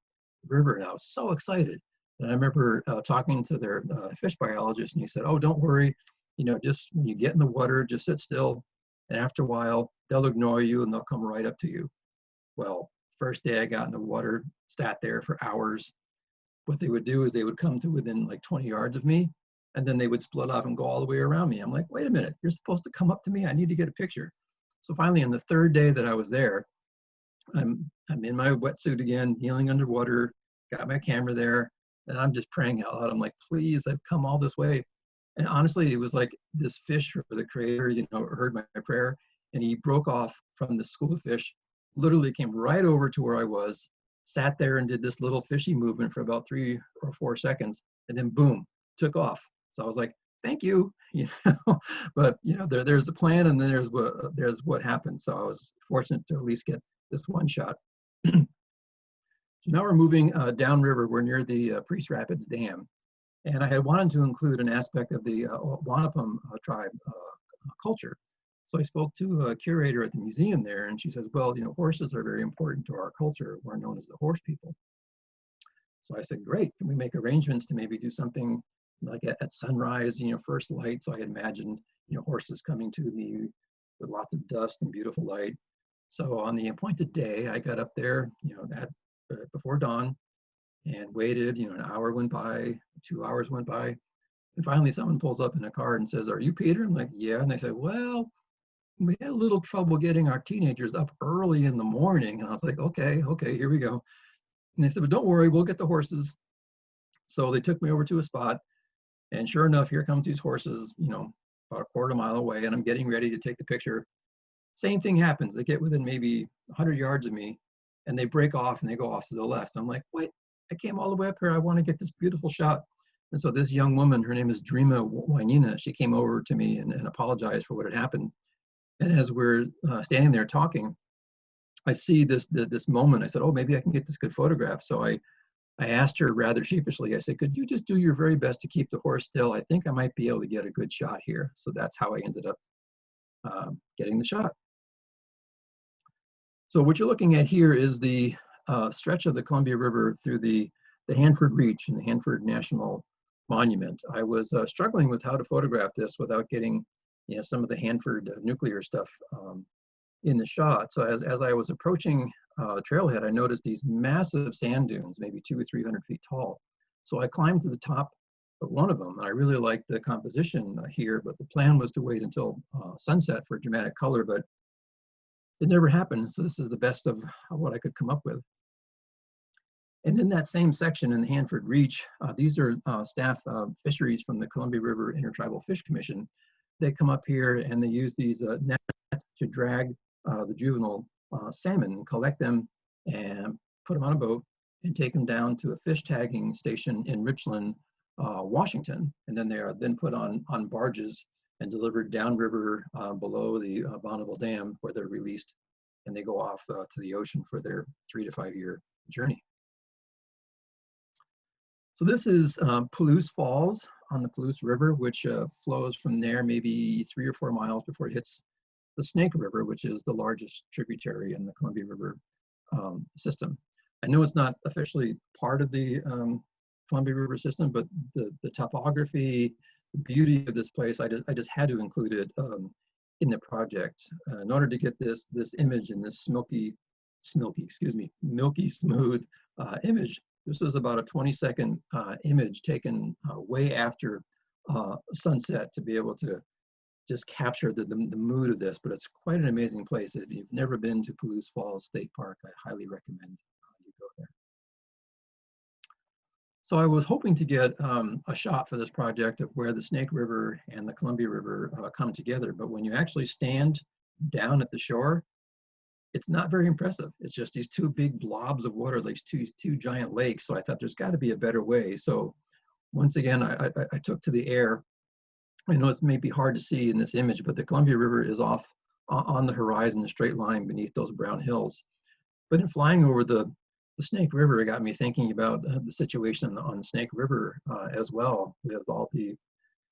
the river, and I was so excited. And I remember talking to their fish biologist, and he said, oh, don't worry, you know, just when you get in the water, just sit still, and after a while, they'll ignore you and they'll come right up to you. Well, first day I got in the water, sat there for hours. What they would do is they would come to within like 20 yards of me, and then they would split off and go all the way around me. I'm like, wait a minute, you're supposed to come up to me. I need to get a picture. So finally, on the third day that I was there, I'm in my wetsuit again, kneeling underwater, got my camera there, and I'm just praying out loud. I'm like, please, I've come all this way. And honestly, it was like this fish, or the creator, you know, heard my prayer, and he broke off from the school of fish, literally came right over to where I was, sat there and did this little fishy movement for about 3 or 4 seconds, and then boom, took off. So I was like, thank you, you know. But you know, there's the plan, and then there's what happened. So I was fortunate to at least get this one shot. So now we're moving downriver. We're near the Priest Rapids Dam, and I had wanted to include an aspect of the Wanapum tribe culture. So I spoke to a curator at the museum there, and she says, well, you know, horses are very important to our culture. We're known as the horse people. So I said, great, can we make arrangements to maybe do something like at sunrise, you know, first light. So I had imagined, you know, horses coming to me with lots of dust and beautiful light. So on the appointed day, I got up there, you know, before dawn, and waited. You know, an hour went by, 2 hours went by, and finally someone pulls up in a car and says, are you Peter? I'm like, yeah. And they said, well, we had a little trouble getting our teenagers up early in the morning. And I was like, okay, here we go. And they said, but don't worry, we'll get the horses. So they took me over to a spot, and sure enough, here comes these horses, you know, about a quarter mile away, and I'm getting ready to take the picture. Same thing happens. They get within maybe 100 yards of me, and they break off and they go off to the left. I'm like, wait, I came all the way up here. I want to get this beautiful shot. And so this young woman, her name is Dreama Wainina, she came over to me and apologized for what had happened. And as we're standing there talking, I see this moment. I said, oh, maybe I can get this good photograph. So I asked her rather sheepishly, I said, could you just do your very best to keep the horse still? I think I might be able to get a good shot here. So that's how I ended up getting the shot. So what you're looking at here is the stretch of the Columbia River through the Hanford Reach and the Hanford National Monument. I was struggling with how to photograph this without getting, you know, some of the Hanford nuclear stuff in the shot. So as I was approaching the trailhead, I noticed these massive sand dunes, maybe 200 or 300 feet tall. So I climbed to the top of one of them. I really liked the composition here, but the plan was to wait until sunset for dramatic color, but it never happened. So this is the best of what I could come up with. And in that same section in the Hanford Reach, these are staff fisheries from the Columbia River Intertribal Fish Commission. They come up here and they use these nets to drag the juvenile salmon, collect them and put them on a boat and take them down to a fish tagging station in Richland, Washington. And then they are then put on barges and delivered downriver below the Bonneville Dam, where they're released, and they go off to the ocean for their 3 to 5 year journey. So this is Palouse Falls on the Purcell River, which flows from there maybe 3 or 4 miles before it hits the Snake River, which is the largest tributary in the Columbia River system. I know it's not officially part of the Columbia River system, but the topography, the beauty of this place, I just had to include it in the project in order to get this image and this milky smooth image. This was about a 20-second image taken way after sunset to be able to just capture the mood of this. But it's quite an amazing place. If you've never been to Palouse Falls State Park, I highly recommend you go there. So I was hoping to get a shot for this project of where the Snake River and the Columbia River come together. But when you actually stand down at the shore, it's not very impressive. It's just these two big blobs of water, like two giant lakes. So I thought there's got to be a better way. So once again, I took to the air. I know it's maybe hard to see in this image, but the Columbia River is off on the horizon, a straight line beneath those brown hills. But in flying over the Snake River, it got me thinking about the situation on the Snake River as well, with all the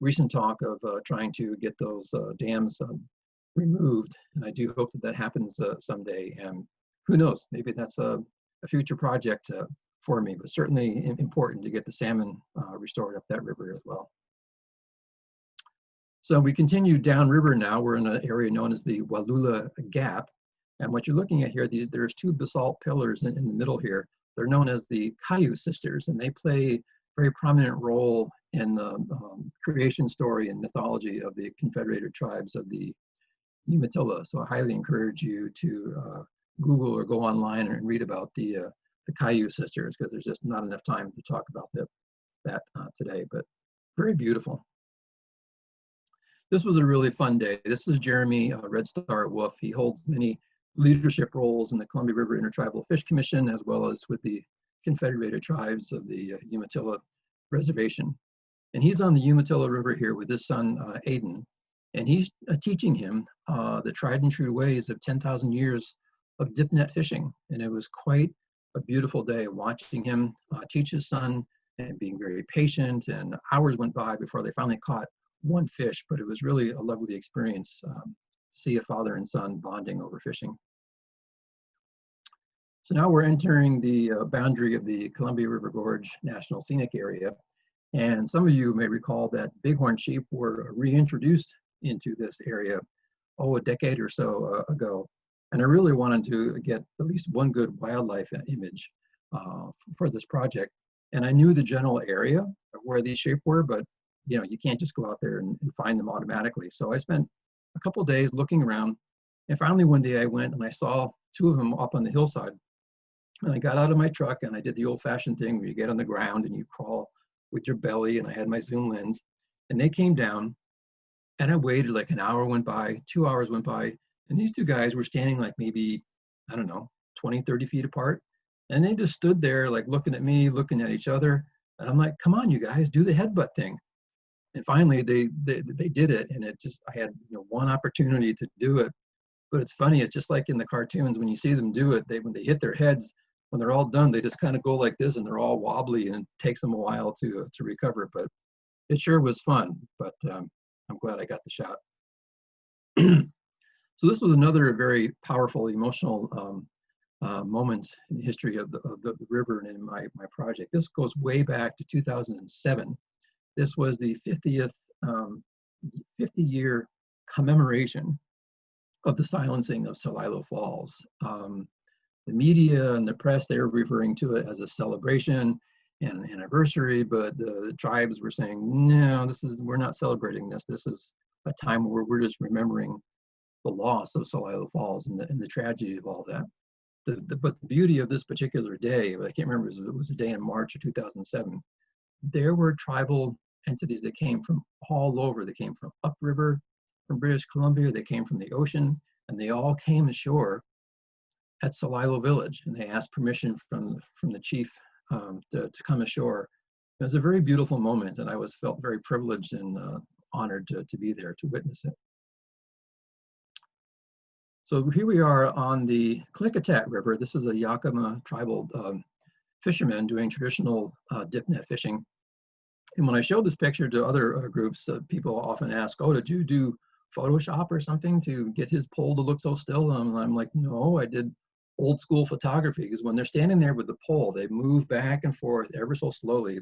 recent talk of trying to get those dams removed. And I do hope that happens someday. And who knows, maybe that's a future project for me, but certainly important to get the salmon restored up that river as well. So we continue downriver now. We're in an area known as the Wallula Gap. And what you're looking at here, there's two basalt pillars in the middle here. They're known as the Caillou sisters, and they play a very prominent role in the creation story and mythology of the Confederated Tribes of the Umatilla. So I highly encourage you to Google or go online and read about the Caillou sisters, because there's just not enough time to talk about that today, but very beautiful. This was a really fun day. This is Jeremy Red Star Wolf. He holds many leadership roles in the Columbia River Intertribal Fish Commission, as well as with the Confederated Tribes of the Umatilla Reservation. And he's on the Umatilla River here with his son, Aiden. And he's teaching him the tried and true ways of 10,000 years of dip net fishing. And it was quite a beautiful day watching him teach his son and being very patient. And hours went by before they finally caught one fish, but it was really a lovely experience to see a father and son bonding over fishing. So now we're entering the boundary of the Columbia River Gorge National Scenic Area. And some of you may recall that bighorn sheep were reintroduced into this area, a decade or so ago. And I really wanted to get at least one good wildlife image for this project. And I knew the general area of where these sheep were, but you know, you can't just go out there and find them automatically. So I spent a couple of days looking around, and finally one day I went and I saw two of them up on the hillside. And I got out of my truck and I did the old-fashioned thing where you get on the ground and you crawl with your belly, and I had my zoom lens, and they came down, and I waited. Like an hour went by, 2 hours went by, and these two guys were standing like maybe, I don't know, 20, 30 feet apart. And they just stood there like looking at me, looking at each other. And I'm like, come on, you guys, do the headbutt thing. And finally they did it. And it just, I had one opportunity to do it. But it's funny, it's just like in the cartoons, when you see them do it, when they hit their heads, when they're all done, they just kind of go like this and they're all wobbly, and it takes them a while to recover. But it sure was fun. But I'm glad I got the shot. So this was another very powerful, emotional moment in the history of the river and in my project. This goes way back to 2007. This was the 50-year commemoration of the silencing of Salilo Falls. The media and the press, they were referring to it as a celebration and an anniversary, but the tribes were saying, no, we're not celebrating this. This is a time where we're just remembering the loss of Salilo Falls and the tragedy of all that. But the beauty of this particular day, I can't remember, it was a day in March of 2007, there were tribal entities that came from all over. They came from upriver, from British Columbia, they came from the ocean, and they all came ashore at Salilo Village, and they asked permission from the chief to come ashore. It was a very beautiful moment, and I felt very privileged and honored to be there to witness it. So here we are on the Klickitat River. This is a Yakima tribal fishermen doing traditional dip net fishing. And when I showed this picture to other groups, people often ask, oh, did you do Photoshop or something to get his pole to look so still? And I'm like, no, I did old school photography, because when they're standing there with the pole, they move back and forth ever so slowly.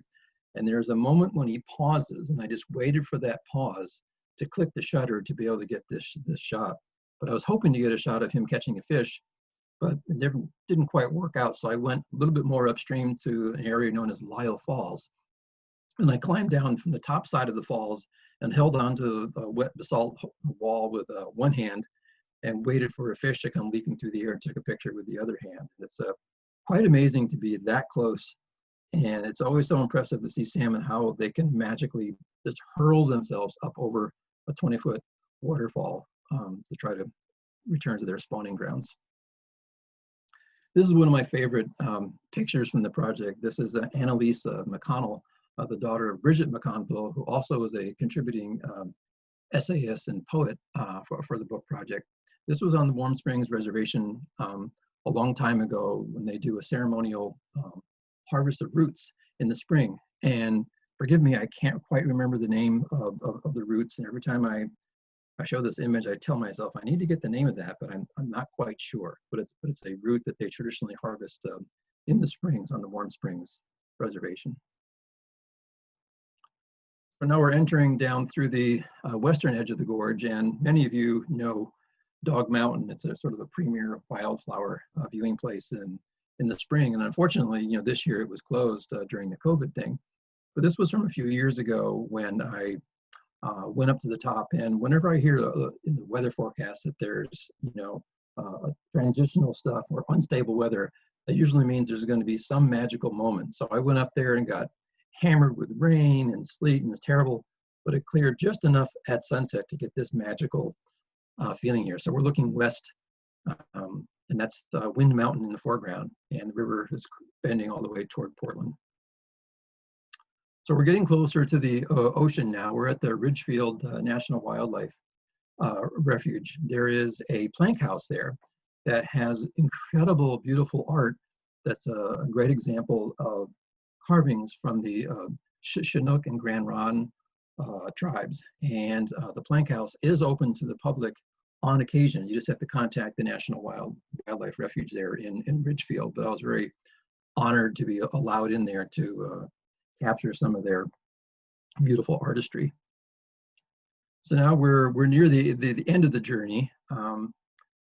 And there's a moment when he pauses, and I just waited for that pause to click the shutter to be able to get this shot. But I was hoping to get a shot of him catching a fish, but it didn't quite work out. So I went a little bit more upstream to an area known as Kettle Falls. And I climbed down from the top side of the falls and held onto a wet basalt wall with one hand and waited for a fish to come leaping through the air and took a picture with the other hand. It's quite amazing to be that close. And it's always so impressive to see salmon, how they can magically just hurl themselves up over a 20-foot waterfall to try to return to their spawning grounds. This is one of my favorite pictures from the project. This is Annalise McConnell, the daughter of Bridget McConville, who also is a contributing essayist and poet for the book project. This was on the Warm Springs Reservation a long time ago, when they do a ceremonial harvest of roots in the spring. And forgive me, I can't quite remember the name of the roots. And every time I show this image, I tell myself I need to get the name of that, but I'm not quite sure. But it's a root that they traditionally harvest in the springs on the Warm Springs Reservation. So now we're entering down through the western edge of the gorge, and many of you know Dog Mountain. It's a sort of a premier wildflower viewing place in the spring. And unfortunately, this year it was closed during the COVID thing. But this was from a few years ago when I went up to the top. And whenever I hear in the weather forecast that there's, transitional stuff or unstable weather, that usually means there's going to be some magical moment. So I went up there and got hammered with rain and sleet, and it was terrible, but it cleared just enough at sunset to get this magical feeling here. So we're looking west, and that's Wind Mountain in the foreground, and the river is bending all the way toward Portland. So we're getting closer to the ocean now. We're at the Ridgefield National Wildlife Refuge. There is a plank house there that has incredible, beautiful art. That's a great example of carvings from the Chinook and Grand Ronde tribes. And the plank house is open to the public on occasion. You just have to contact the National Wildlife Refuge there in Ridgefield. But I was very honored to be allowed in there to capture some of their beautiful artistry. So now we're near the end of the journey.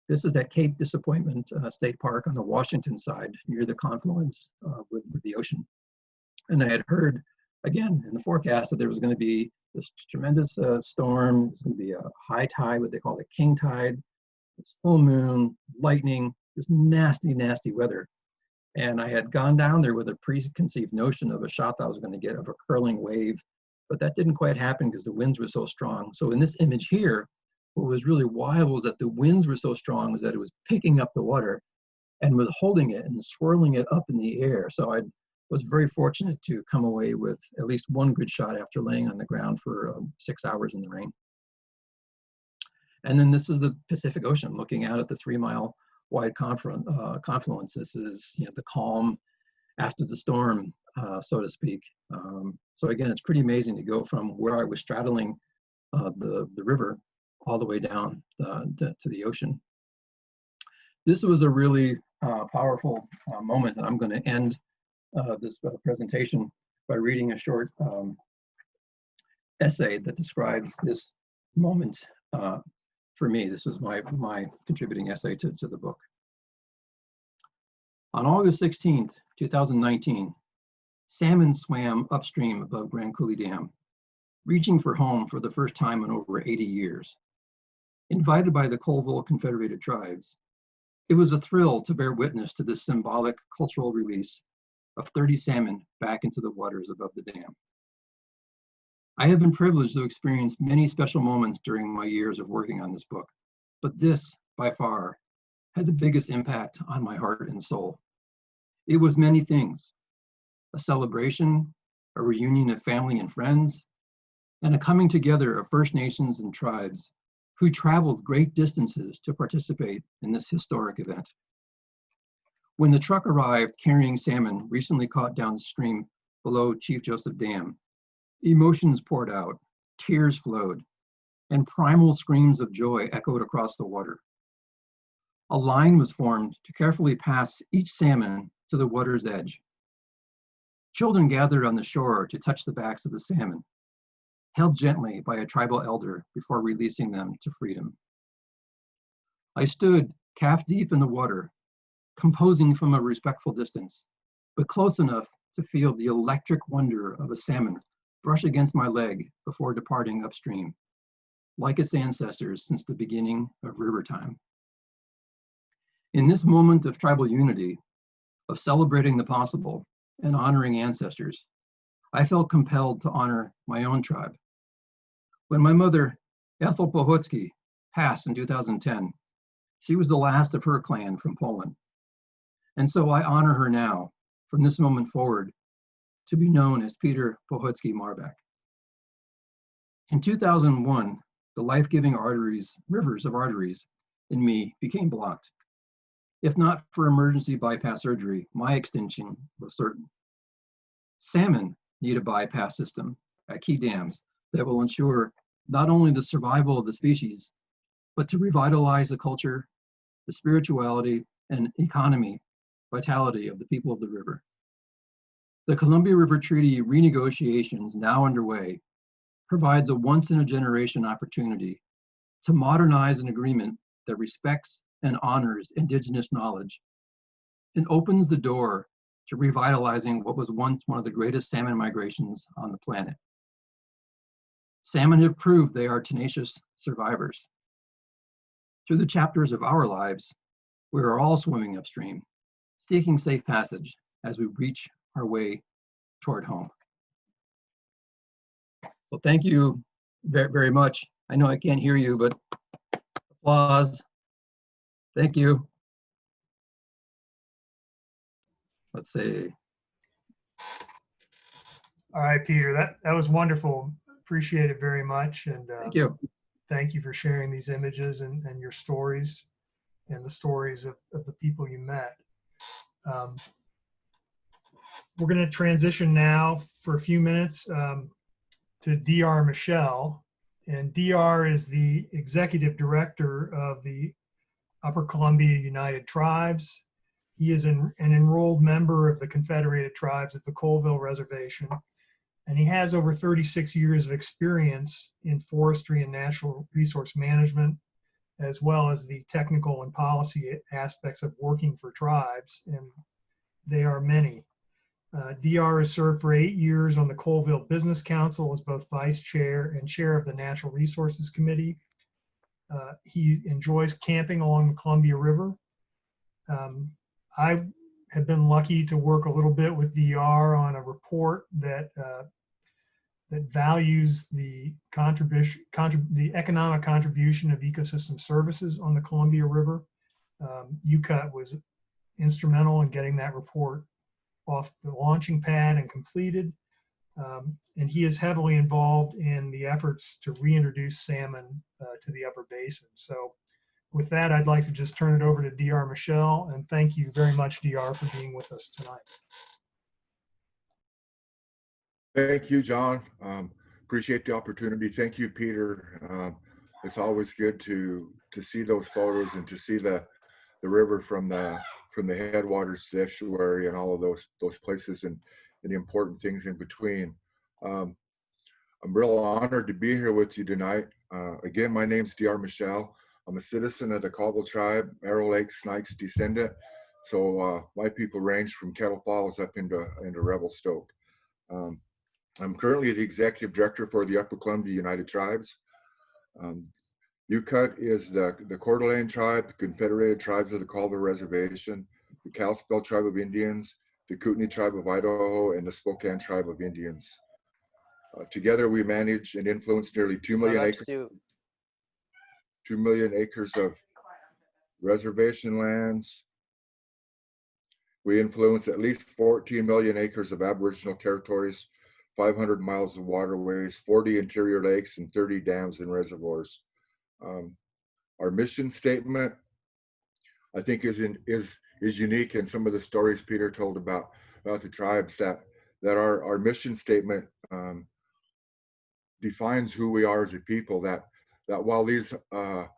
This is that Cape Disappointment State Park on the Washington side, near the confluence with the ocean. And I had heard, again, in the forecast that there was going to be this tremendous storm. There's going to be a high tide, what they call the king tide. It's full moon, lightning, this nasty, nasty weather. And I had gone down there with a preconceived notion of a shot that I was going to get of a curling wave, but that didn't quite happen because the winds were so strong. So in this image here, what was really wild was that the winds were so strong was that it was picking up the water and was holding it and swirling it up in the air. So I was very fortunate to come away with at least one good shot after laying on the ground for 6 hours in the rain. And then this is the Pacific Ocean, looking out at the 3-mile wide confluence. This is the calm after the storm, so to speak. So again, it's pretty amazing to go from where I was straddling the river all the way down to the ocean. This was a really powerful moment, and I'm going to end this presentation by reading a short essay that describes this moment for me. This was my contributing essay to the book. On August 16th, 2019, salmon swam upstream above Grand Coulee Dam, reaching for home for the first time in over 80 years. Invited by the Colville Confederated Tribes, it was a thrill to bear witness to this symbolic cultural release of 30 salmon back into the waters above the dam. I have been privileged to experience many special moments during my years of working on this book, but this, by far, had the biggest impact on my heart and soul. It was many things: a celebration, a reunion of family and friends, and a coming together of First Nations and tribes who traveled great distances to participate in this historic event. When the truck arrived carrying salmon recently caught downstream below Chief Joseph Dam, Emotions poured out, tears flowed, and primal screams of joy echoed across the water. A line was formed to carefully pass each salmon to the water's edge. Children gathered on the shore to touch the backs of the salmon, held gently by a tribal elder before releasing them to freedom. I stood calf deep in the water, composing from a respectful distance, but close enough to feel the electric wonder of a salmon brush against my leg before departing upstream, like its ancestors since the beginning of river time. In this moment of tribal unity, of celebrating the possible and honoring ancestors, I felt compelled to honor my own tribe. When my mother, Ethel Pohutsky, passed in 2010, she was the last of her clan from Poland. And so I honor her now, from this moment forward, to be known as Peter Pohutsky Marbach. In 2001, the life-giving rivers of arteries in me became blocked. If not for emergency bypass surgery, my extinction was certain. Salmon need a bypass system at key dams that will ensure not only the survival of the species, but to revitalize the culture, the spirituality, and economy vitality of the people of the river. The Columbia River Treaty renegotiations now underway provides a once-in-a-generation opportunity to modernize an agreement that respects and honors indigenous knowledge and opens the door to revitalizing what was once one of the greatest salmon migrations on the planet. Salmon have proved they are tenacious survivors. Through the chapters of our lives, we are all swimming upstream, seeking safe passage as we reach our way toward home. So thank you very, very much. I know I can't hear you, but applause. Thank you. Let's see. All right, Peter, that was wonderful. Appreciate it very much. And Thank you. thank you for sharing these images and your stories and the stories of the people you met. We're going to transition now for a few minutes to Dr. Michel. And Dr. is the executive director of the Upper Columbia United Tribes. He is an enrolled member of the Confederated Tribes at the Colville Reservation. And he has over 36 years of experience in forestry and natural resource management, as well as the technical and policy aspects of working for tribes, and they are many. Dr. has served for 8 years on the Colville Business Council as both vice chair and chair of the Natural Resources Committee. He enjoys camping along the Columbia River. I have been lucky to work a little bit with Dr. on a report that values the economic contribution of ecosystem services on the Columbia River. UCUT was instrumental in getting that report off the launching pad and completed. And he is heavily involved in the efforts to reintroduce salmon to the upper basin. So with that, I'd like to just turn it over to Dr. Michel, and thank you very much, Dr., for being with us tonight. Thank you, John. Appreciate the opportunity. Thank you, Peter. It's always good to see those photos and to see the river from the headwaters to the estuary and all of those places and the important things in between. I'm real honored to be here with you tonight. Again, my name's Dr. Michel. I'm a citizen of the Colville tribe, Arrow Lake Snipes descendant. So my people range from Kettle Falls up into Revelstoke. I'm currently the executive director for the Upper Columbia United Tribes. UCUT is the Coeur d'Alene tribe, the Confederated Tribes of the Colville Reservation, the Kalispel tribe of Indians, the Kootenai tribe of Idaho, and the Spokane tribe of Indians. Together, we manage and influence nearly 2 million acres. 2 million acres of reservation lands. We influence at least 14 million acres of Aboriginal territories, 500 miles of waterways, 40 interior lakes, and 30 dams and reservoirs. Our mission statement, I think, is unique in some of the stories Peter told about the tribes. That our mission statement defines who we are as a people. That while these are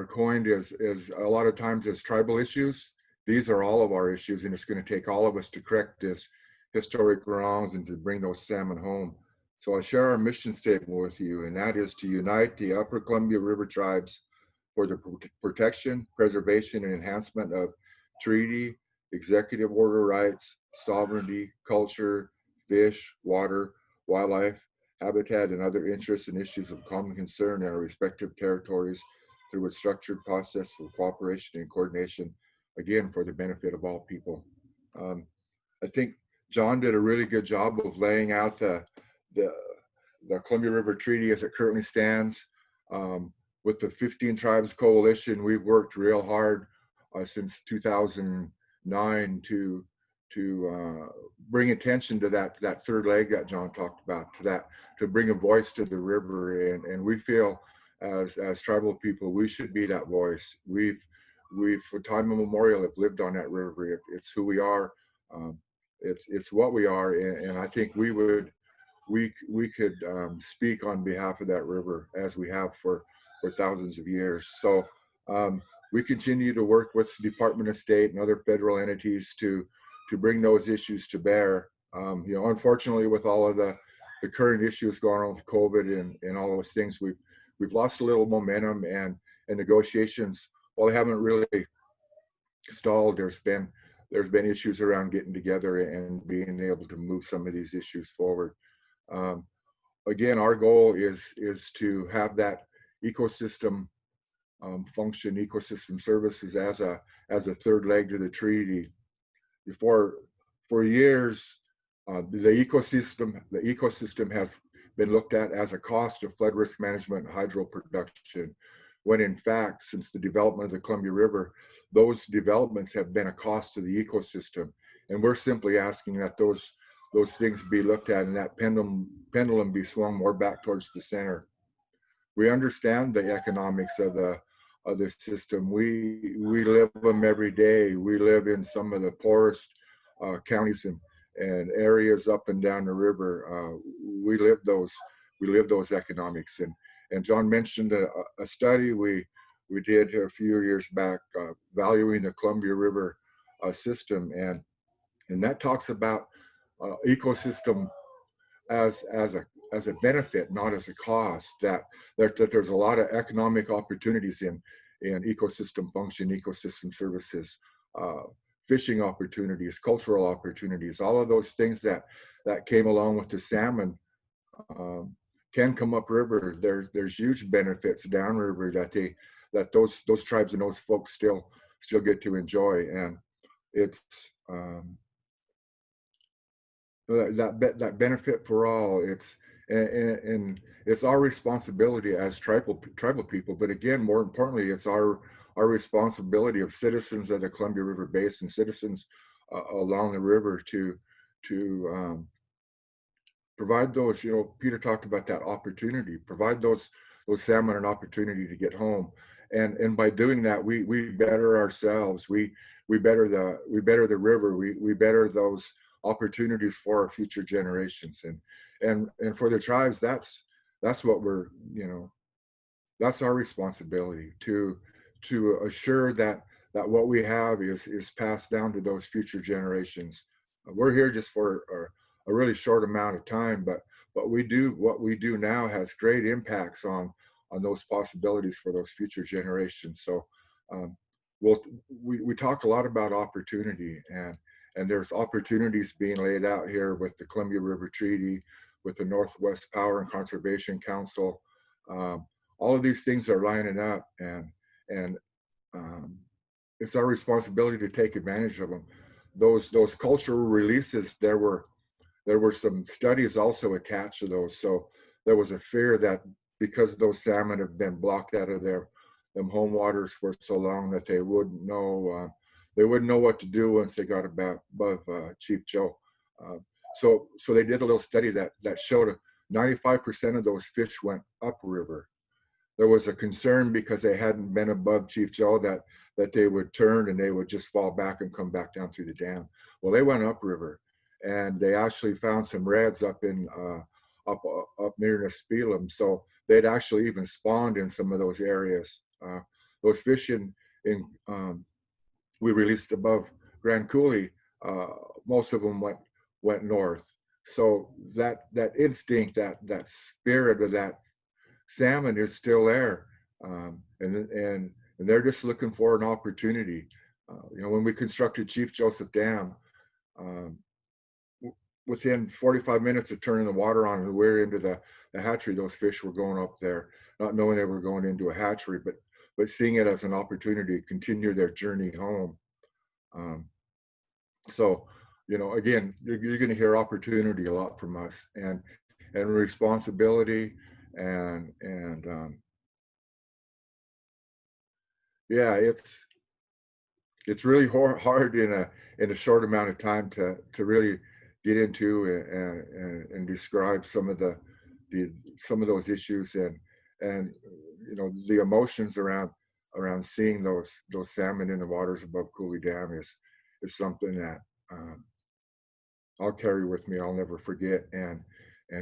coined as a lot of times as tribal issues, these are all of our issues, and it's going to take all of us to correct this historic wrongs and to bring those salmon home. So I share our mission statement with you, and that is to unite the Upper Columbia River tribes for the protection, preservation, and enhancement of treaty, executive order rights, sovereignty, culture, fish, water, wildlife, habitat, and other interests and issues of common concern in our respective territories through a structured process for cooperation and coordination, again, for the benefit of all people. I think John did a really good job of laying out the Columbia River Treaty as it currently stands. With the 15 Tribes Coalition, we've worked real hard since 2009 to bring attention to that third leg that John talked about, to bring a voice to the river, and we feel as tribal people we should be that voice. We've for time immemorial have lived on that river. It's who we are. It's what we are, and I think we could speak on behalf of that river as we have for thousands of years. So we continue to work with the Department of State and other federal entities to bring those issues to bear. Unfortunately, with all of the current issues going on with COVID and all those things, we've lost a little momentum, and negotiations, while they haven't really stalled, there's been issues around getting together and being able to move some of these issues forward. Again, our goal is to have that ecosystem function, ecosystem services as a third leg to the treaty. For years, the ecosystem has been looked at as a cost of flood risk management and hydro production, when in fact, since the development of the Columbia River, those developments have been a cost to the ecosystem. And we're simply asking that those things be looked at and that pendulum be swung more back towards the center. We understand the economics of the system. We live them every day. We live in some of the poorest counties and areas up and down the river. We live those economics. And John mentioned a study we did a few years back, valuing the Columbia River system, and that talks about ecosystem as a benefit, not as a cost. That there's a lot of economic opportunities in ecosystem function, ecosystem services, fishing opportunities, cultural opportunities, all of those things that came along with the salmon can come upriver. There's huge benefits downriver that those tribes and those folks still get to enjoy, and it's that benefit for all. And it's our responsibility as tribal people, but again, more importantly, it's our responsibility of citizens of the Columbia River Basin, citizens along the river to provide those, Peter talked about that opportunity, provide those salmon an opportunity to get home. And by doing that, we better ourselves, we better the river, we better those opportunities for our future generations. And for the tribes, that's what we're, that's our responsibility to assure that what we have is passed down to those future generations. We're here just for a really short amount of time, but what we do now has great impacts on those possibilities for those future generations. So we talk a lot about opportunity, and there's opportunities being laid out here with the Columbia River Treaty, with the Northwest Power and Conservation Council. All of these things are lining up, and it's our responsibility to take advantage of them. Those cultural releases, there were some studies also attached to those. So there was a fear that because those salmon have been blocked out of them home waters for so long, that they wouldn't know what to do once they got above Chief Joe. So they did a little study that showed 95% of those fish went upriver. There was a concern because they hadn't been above Chief Joe that they would turn and they would just fall back and come back down through the dam. Well, they went upriver, and they actually found some reds up in up near Nespelem. So they'd actually even spawned in some of those areas. Those fish we released above Grand Coulee, most of them went north. So that instinct, that spirit of that salmon is still there, and they're just looking for an opportunity. When we constructed Chief Joseph Dam, within 45 minutes of turning the water on and we're into the hatchery, those fish were going up there, not knowing they were going into a hatchery, but seeing it as an opportunity to continue their journey home. So, again, you're going to hear opportunity a lot from us, and responsibility, and yeah, it's really hard in a short amount of time to really get into and describe some of those issues, and the emotions around seeing those salmon in the waters above Coulee Dam is something that I'll carry with me. I'll never forget, and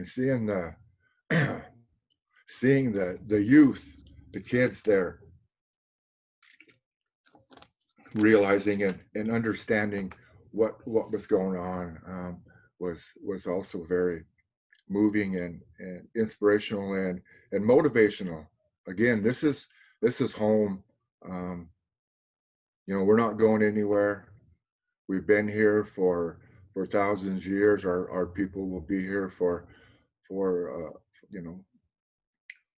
seeing the seeing the youth, the kids there, realizing and understanding what was going on was also very moving and inspirational and motivational. Again, this is home. We're not going anywhere. We've been here for thousands of years. Our people will be here for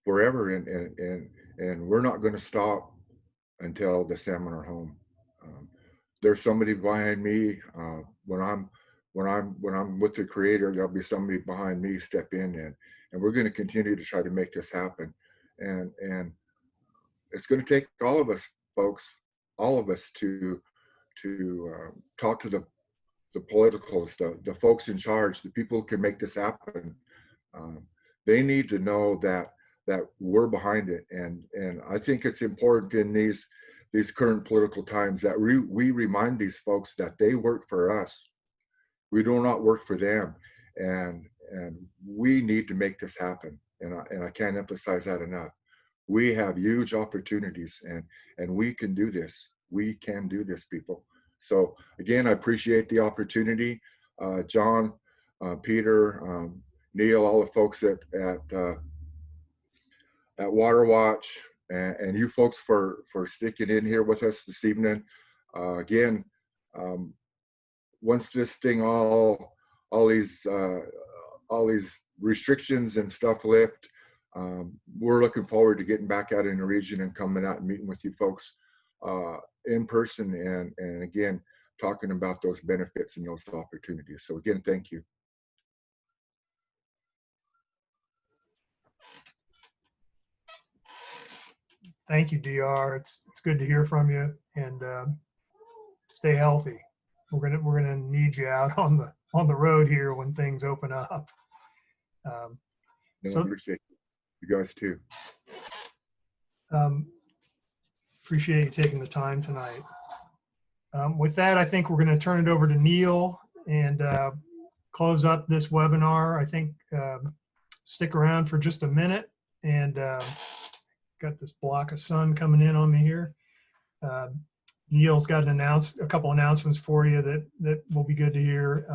forever, and we're not going to stop until the salmon are home. There's somebody behind me. When I'm with the Creator, there'll be somebody behind me step in, and we're going to continue to try to make this happen. And it's going to take all of us, folks, all of us to talk to the politicals, the folks in charge, the people who can make this happen. They need to know that we're behind it, and I think it's important in these current political times that we remind these folks that they work for us. We do not work for them, and we need to make this happen. And I can't emphasize that enough. We have huge opportunities, and we can do this. We can do this, people. So again, I appreciate the opportunity. John, Peter, Neil, all the folks at Waterwatch, and you folks for sticking in here with us this evening. Again, once this thing, all these restrictions and stuff lift, we're looking forward to getting back out in the region and coming out and meeting with you folks in person, and again, talking about those benefits and those opportunities. So again, thank you. Thank you, DR. It's good to hear from you, and stay healthy. We're gonna need you out on the road here when things open up. So, I appreciate you guys too. Appreciate you taking the time tonight. With that, I think we're going to turn it over to Neil and close up this webinar. I think stick around for just a minute, and got this block of sun coming in on me here. Neil's got a couple announcements for you that will be good to hear.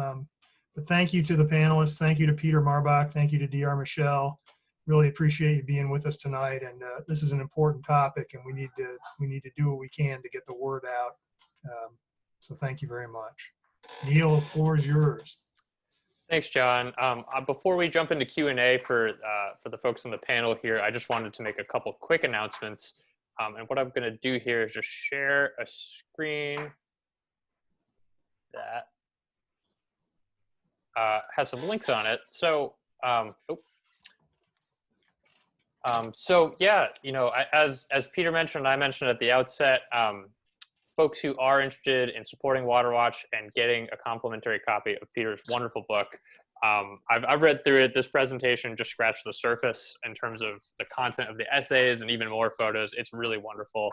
But thank you to the panelists. Thank you to Peter Marbach. Thank you to DR Michel. Really appreciate you being with us tonight. And this is an important topic, and we need to do what we can to get the word out. So thank you very much. Neil, the floor is yours. Thanks, John. Before we jump into Q&A for the folks on the panel here, I just wanted to make a couple quick announcements. And what I'm going to do here is just share a screen that has some links on it. So, so yeah, as Peter mentioned, I mentioned at the outset, folks who are interested in supporting Waterwatch and getting a complimentary copy of Peter's wonderful book. I've read through it. This presentation just scratched the surface in terms of the content of the essays and even more photos. It's really wonderful.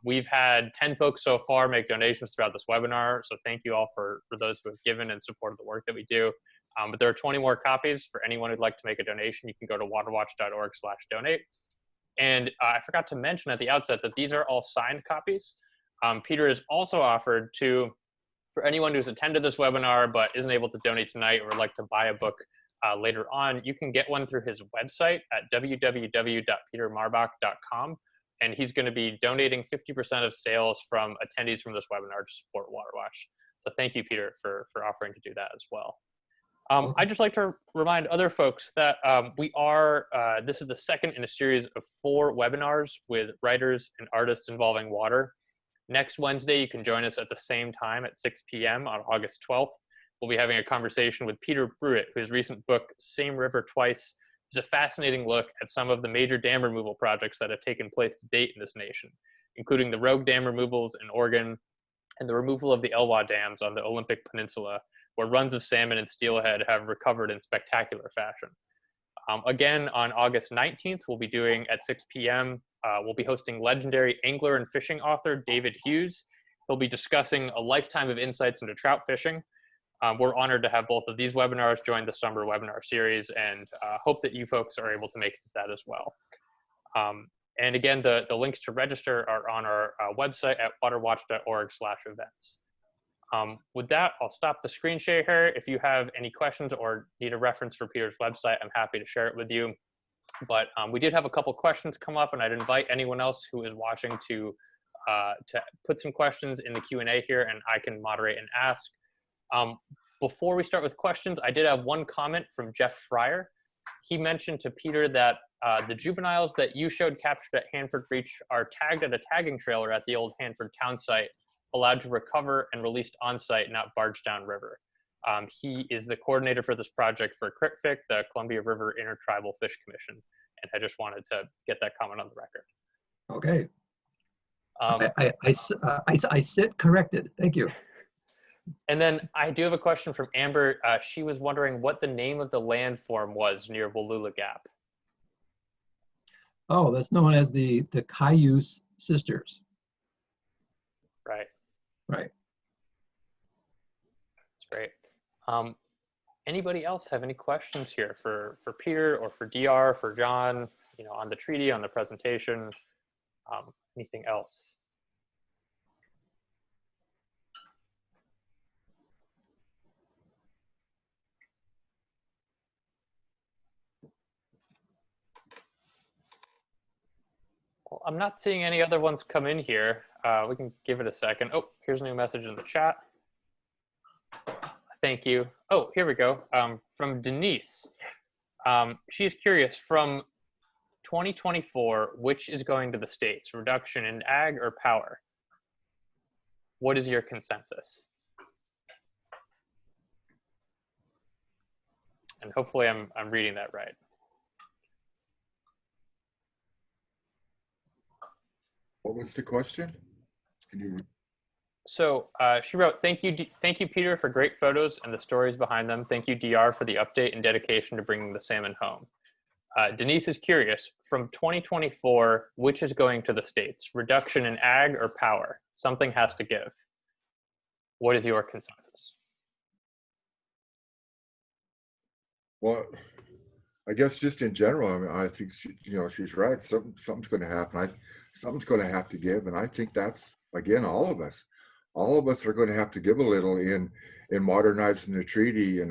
We've had 10 folks so far make donations throughout this webinar. So thank you all for those who have given and supported the work that we do. But there are 20 more copies for anyone who'd like to make a donation. You can go to waterwatch.org/donate. And I forgot to mention at the outset that these are all signed copies. Peter has also offered to, for anyone who's attended this webinar but isn't able to donate tonight or would like to buy a book later on, you can get one through his website at www.petermarbach.com. And he's going to be donating 50% of sales from attendees from this webinar to support Waterwatch. So thank you, Peter, for offering to do that as well. I'd just like to remind other folks that this is the second in a series of 4 webinars with writers and artists involving water. Next Wednesday, you can join us at the same time at 6 p.m. on August 12th. We'll be having a conversation with Peter Brewitt, whose recent book, Same River Twice, is a fascinating look at some of the major dam removal projects that have taken place to date in this nation, including the Rogue Dam removals in Oregon and the removal of the Elwha dams on the Olympic Peninsula, where runs of salmon and steelhead have recovered in spectacular fashion. Again, on August 19th, we'll be doing at 6 p.m., we'll be hosting legendary angler and fishing author David Hughes. He'll be discussing a lifetime of insights into trout fishing. We're honored to have both of these webinars join the summer webinar series, and hope that you folks are able to make that as well. And again, the links to register are on our website at waterwatch.org/events. With that, I'll stop the screen share here. If you have any questions or need a reference for Peter's website, I'm happy to share it with you. But we did have a couple questions come up, and I'd invite anyone else who is watching to put some questions in the Q&A here, and I can moderate and ask. Before we start with questions, I did have one comment from Jeff Fryer. He mentioned to Peter that the juveniles that you showed captured at Hanford Beach are tagged at a tagging trailer at the old Hanford town site, allowed to recover and released on site, not barged down river. He is the coordinator for this project for CRITFIC, the Columbia River Intertribal Fish Commission, and I just wanted to get that comment on the record. Okay. I sit corrected. Thank you. And then I do have a question from Amber. She was wondering what the name of the landform was near Wallula Gap. Oh, that's known as the Cayuse Sisters. Right. Right. That's great. Anybody else have any questions here for Peter or for DR, for John, on the treaty, on the presentation, anything else? Well, I'm not seeing any other ones come in here. We can give it a second. Oh, here's a new message in the chat. Thank you. Oh, here we go. From Denise. She's curious, from 2024, which is going to the states, reduction in ag or power? What is your consensus? And hopefully I'm reading that right. What was the question? Can you... So she wrote, thank you, Peter, for great photos and the stories behind them. Thank you, DR, for the update and dedication to bringing the salmon home. Denise is curious, from 2024, which is going to the states, reduction in ag or power? Something has to give. What is your consensus? Well, I guess just in general, I mean, I think she's right. Something's going to happen. Something's going to have to give, and I think that's, again, all of us are going to have to give a little in modernizing the treaty.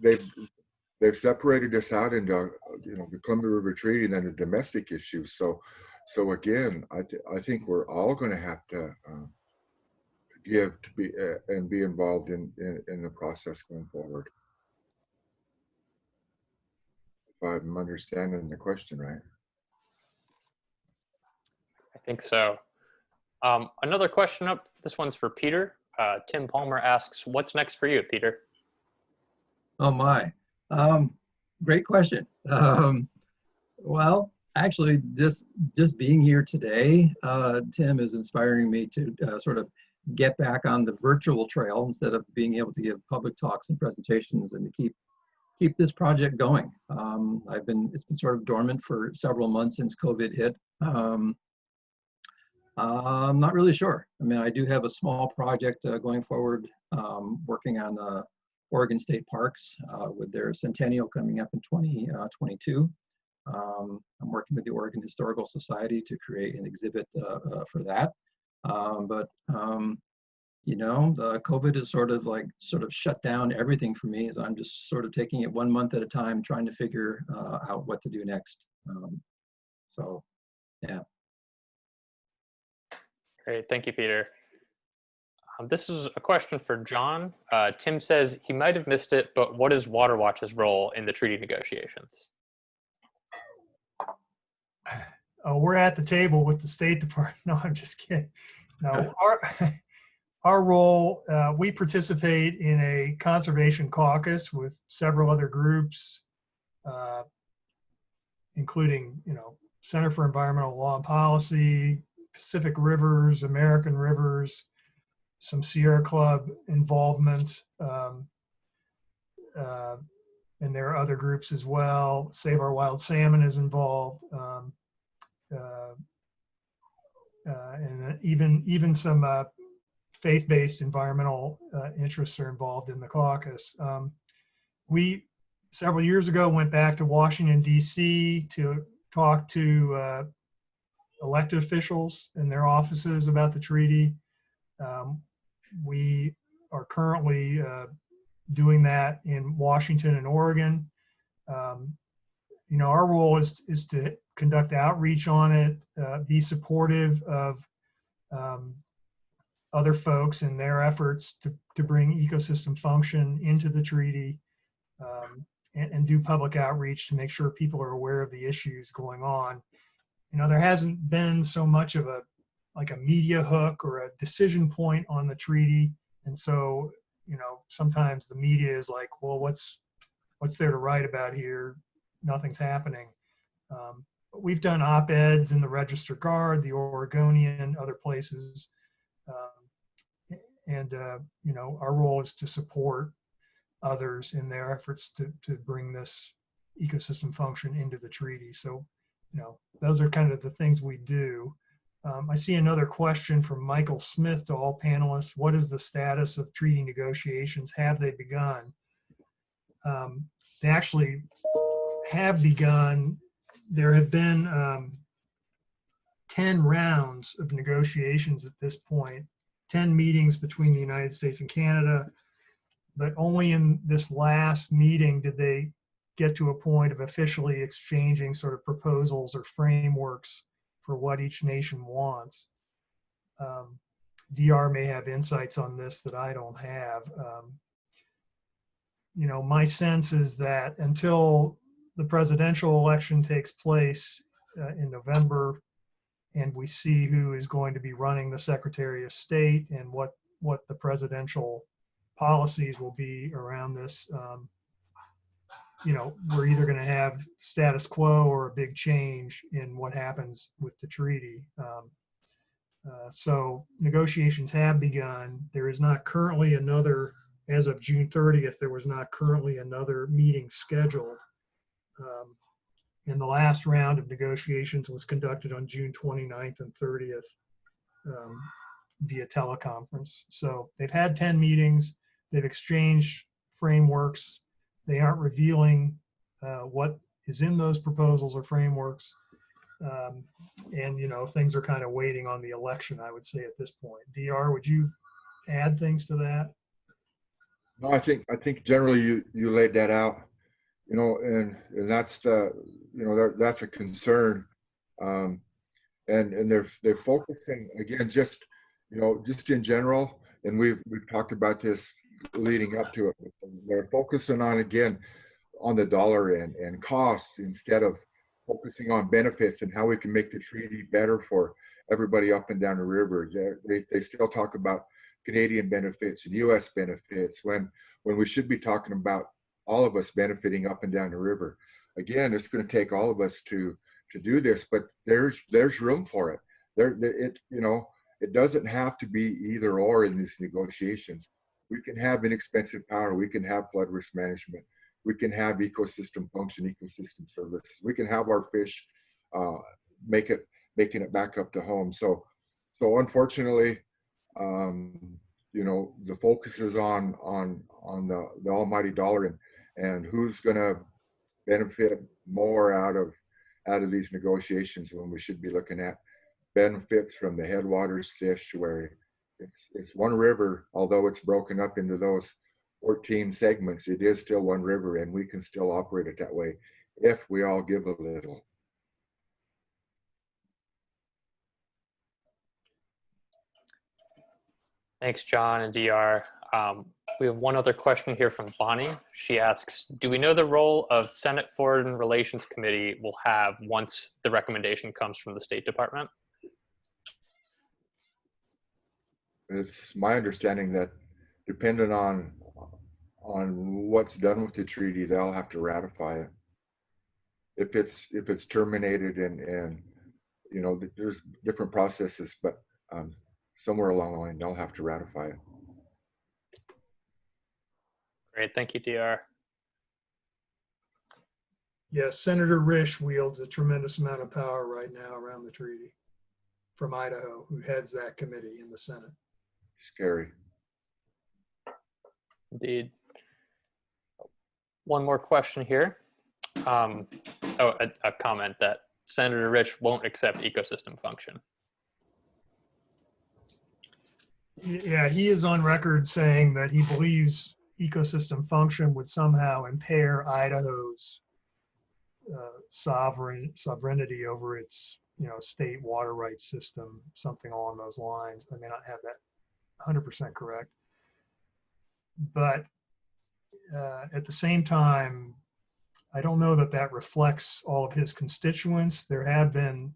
They've separated us out into the Columbia River Treaty and then the domestic issues. So again, I think we're all going to have to give to be and be involved in the process going forward. If I'm understanding the question right. I think so. Another question up, this one's for Peter. Tim Palmer asks, what's next for you, Peter? Oh my, great question. Well, actually, just being here today, Tim is inspiring me to sort of get back on the virtual trail instead of being able to give public talks and presentations, and to keep this project going. It's been sort of dormant for several months since COVID hit. I'm not really sure. I mean, I do have a small project going forward, working on Oregon State Parks with their centennial coming up in 2022. I'm working with the Oregon Historical Society to create an exhibit for that. You know, the COVID is sort of shut down everything for me, as I'm just sort of taking it 1 month at a time, trying to figure out what to do next. So, yeah. Great, thank you, Peter. This is a question for John. Tim says he might have missed it, but what is Waterwatch's role in the treaty negotiations? We're at the table with the State Department. No, I'm just kidding. No, our role, we participate in a conservation caucus with several other groups, including, you know, Center for Environmental Law and Policy, Pacific Rivers, American Rivers, some Sierra Club involvement, and there are other groups as well. Save Our Wild Salmon is involved, and even some faith-based environmental interests are involved in the caucus. We, several years ago, went back to Washington, D.C. to talk to elected officials in their offices about the treaty. We are currently doing that in Washington and Oregon. You know, our role is to conduct outreach on it, be supportive of other folks in their efforts to bring ecosystem function into the treaty, and do public outreach to make sure people are aware of the issues going on. You know, there hasn't been so much of a media hook or a decision point on the treaty, and so, you know, sometimes the media is like, well, what's there to write about here? Nothing's happening. But we've done op-eds in the Register Guard, the Oregonian, other places, and you know, our role is to support others in their efforts to bring this ecosystem function into the treaty. So, you know, those are kind of the things we do. I see another question from Michael Smith to all panelists. What is the status of treaty negotiations? Have they begun? They actually have begun. There have been 10 rounds of negotiations at this point, 10 meetings between the United States and Canada, but only in this last meeting did they get to a point of officially exchanging sort of proposals or frameworks for what each nation wants. DR may have insights on this that I don't have. You know, my sense is that until the presidential election takes place in November, and we see who is going to be running the Secretary of State and what the presidential policies will be around this, you know, we're either going to have status quo or a big change in what happens with the treaty. So negotiations have begun. There is not currently another, as of June 30th, there was not currently another meeting scheduled. And the last round of negotiations was conducted on June 29th and 30th via teleconference. So they've had 10 meetings. They've exchanged frameworks. They aren't revealing what is in those proposals or frameworks. And, you know, things are kind of waiting on the election, I would say, at this point. DR, would you add things to that? No, I think generally you laid that out, you know, and that's the, you know, that's a concern, and they're focusing again, just, you know, just in general, and we've talked about this leading up to it. They're focusing on, again, on the dollar and costs instead of focusing on benefits and how we can make the treaty better for everybody up and down the river. They still talk about Canadian benefits and U.S. benefits when we should be talking about all of us benefiting up and down the river. Again, it's going to take all of us to do this, but there's room for it. You know, it doesn't have to be either or in these negotiations. We can have inexpensive power. We can have flood risk management. We can have ecosystem function, ecosystem services. We can have our fish making it back up to home. So unfortunately, you know, the focus is on the almighty dollar and who's going to benefit more out of these negotiations, when we should be looking at benefits from the headwaters estuary. It's one river, although it's broken up into those 14 segments. It is still one river, and we can still operate it that way if we all give a little. Thanks, John and DR. We have one other question here from Bonnie. She asks, do we know the role of Senate Foreign Relations Committee will have once the recommendation comes from the State Department? It's my understanding that depending on what's done with the treaty, they'll have to ratify it. If it's terminated and you know, there's different processes, but somewhere along the line, they'll have to ratify it. Great, thank you, DR. Yes, Senator Risch wields a tremendous amount of power right now around the treaty from Idaho, who heads that committee in the Senate. Scary. Indeed. One more question here. A comment that Senator Risch won't accept ecosystem function. Yeah, he is on record saying that he believes ecosystem function would somehow impair Idaho's sovereignty over its, you know, state water rights system, something along those lines. I may not have that 100% correct, but at the same time, I don't know that that reflects all of his constituents. There have been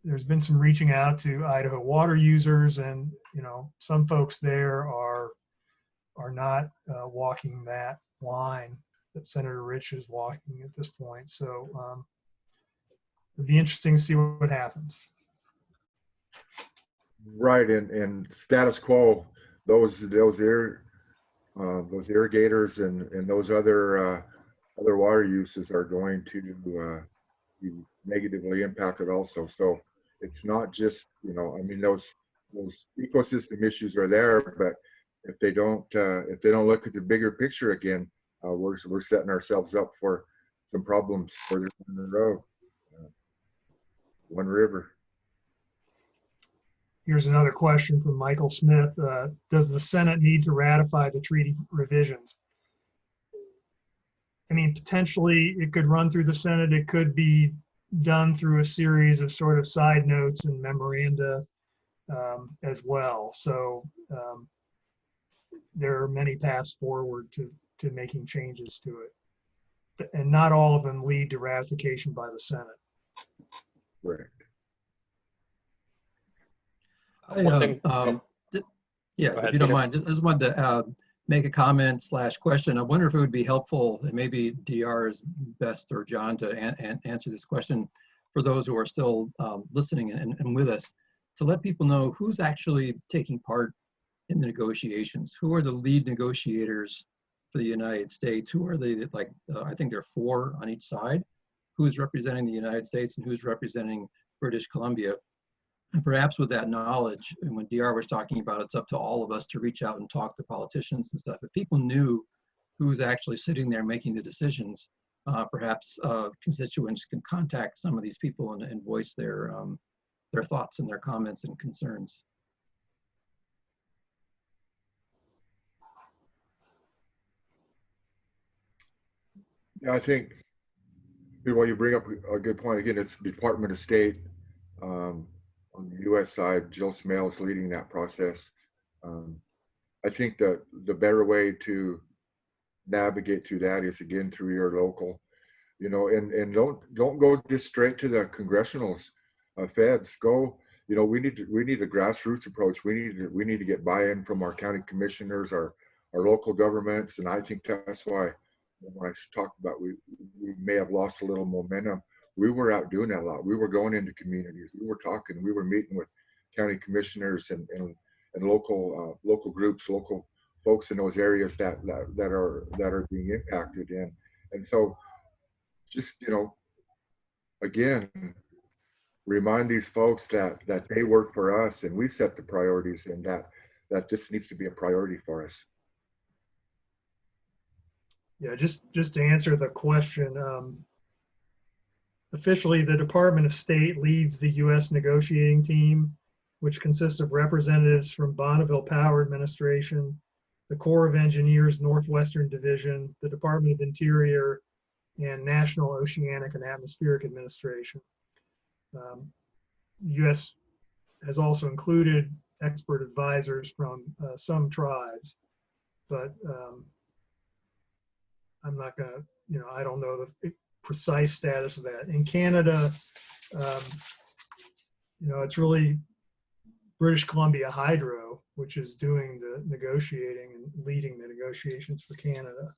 there's been some reaching out to Idaho water users, and you know, some folks there are not walking that line that Senator Risch is walking at this point. So it'd be interesting to see what happens. Right, and status quo, those irrigators and those other water uses are going to be negatively impacted also. So it's not just, you know, I mean, those ecosystem issues are there, but if they don't look at the bigger picture again, we're setting ourselves up for some problems further down the road. One river. Here's another question from Michael Smith. Does the Senate need to ratify the treaty revisions? I mean, potentially it could run through the Senate. It could be done through a series of sort of side notes and memoranda as well. So there are many paths forward to making changes to it. And not all of them lead to ratification by the Senate. Right. Yeah, if you don't mind, I just wanted to make a comment / question. I wonder if it would be helpful, and maybe DR is best, or John, to answer this question for those who are still listening and with us, to let people know who's actually taking part in the negotiations. Who are the lead negotiators for the United States? Who are they? Like, I think there are 4 on each side. Who's representing the United States and who's representing British Columbia? And perhaps with that knowledge, and when DR was talking about it's up to all of us to reach out and talk to politicians and stuff, if people knew who's actually sitting there making the decisions, perhaps constituents can contact some of these people and voice their thoughts and their comments and concerns. Yeah, I think, well, you bring up a good point. Again, it's the Department of State. On the U.S. side, Jill Smale is leading that process. I think that the better way to navigate through that is, again, through your local, you know, and don't go just straight to the congressionals, feds. Go, you know, we need a grassroots approach. We need to get buy-in from our county commissioners, our local governments, and I think that's why when I talked about we may have lost a little momentum. We were out doing that a lot. We were going into communities. We were talking. We were meeting with county commissioners and local groups, local folks in those areas that are being impacted. And so, just, you know, again, remind these folks that they work for us and we set the priorities, and that just needs to be a priority for us. Yeah, just to answer the question, officially the Department of State leads the U.S. negotiating team, which consists of representatives from Bonneville Power Administration, the Corps of Engineers Northwestern Division, the Department of Interior, and National Oceanic and Atmospheric Administration. U.S. has also included expert advisors from some tribes, but I'm not going to, I don't know the precise status of that. In Canada, it's really British Columbia Hydro, which is doing the negotiating and leading the negotiations for Canada.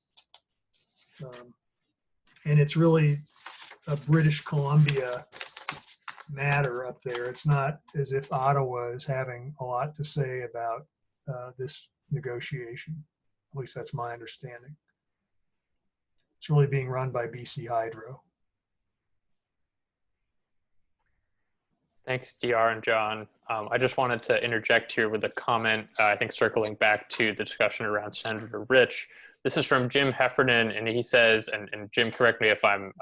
And it's really a British Columbia matter up there. It's not as if Ottawa is having a lot to say about this negotiation. At least that's my understanding. It's really being run by BC Hydro. Thanks, DR and John. I just wanted to interject here with a comment, I think circling back to the discussion around Senator Rich. This is from Jim Heffernan, and he says, and Jim, correct me if I'm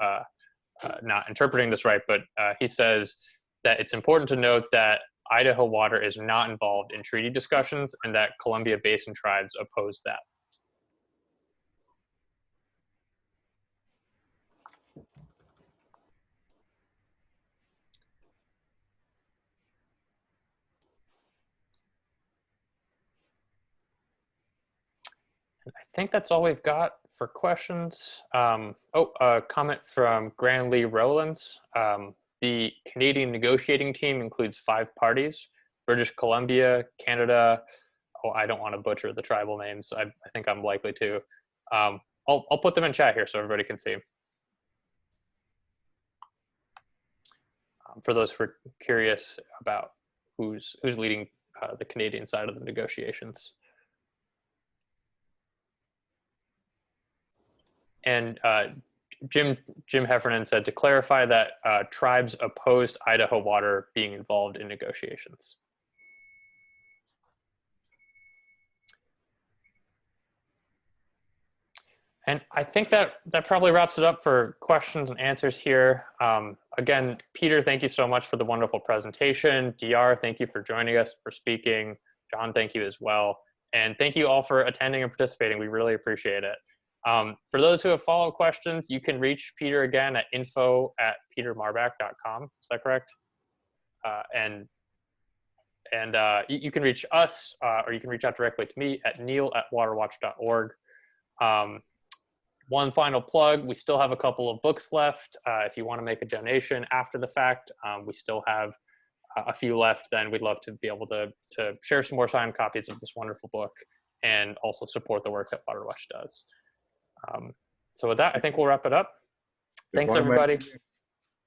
not interpreting this right, but he says that it's important to note that Idaho Water is not involved in treaty discussions and that Columbia Basin tribes oppose that. I think that's all we've got for questions. A comment from Gran Lee Rowlands. The Canadian negotiating team includes 5 parties: British Columbia, Canada. Oh, I don't want to butcher the tribal names. I think I'm likely to. I'll put them in chat here so everybody can see. For those who are curious about who's leading the Canadian side of the negotiations. And Jim Heffernan said, to clarify that tribes opposed Idaho Water being involved in negotiations. And I think that probably wraps it up for questions and answers here. Again, Peter, thank you so much for the wonderful presentation. DR, thank you for joining us, for speaking. John, thank you as well. And thank you all for attending and participating. We really appreciate it. For those who have follow-up questions, you can reach Peter again at info@petermarbach.com. Is that correct? You can reach us, or you can reach out directly to me at neil@waterwatch.org. One final plug, we still have a couple of books left. If you want to make a donation after the fact, we still have a few left. Then we'd love to be able to share some more signed copies of this wonderful book and also support the work that Waterwatch does. So with that, I think we'll wrap it up. Thanks, everybody.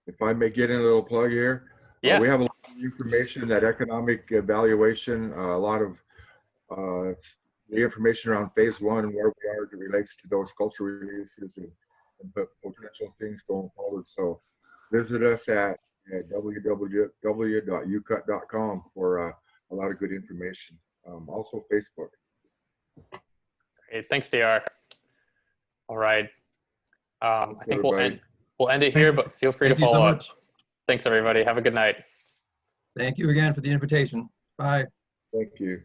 If I may get in a little plug here. Yeah. We have a lot of information, that economic evaluation, a lot of the information around phase 1 and where we are as it relates to those cultural releases and potential things going forward. So visit us at www.ucut.com for a lot of good information. Also Facebook. Great. Thanks, DR. All right. I think we'll end it here, but feel free to follow up. Thanks, everybody. Have a good night. Thank you again for the invitation. Bye. Thank you.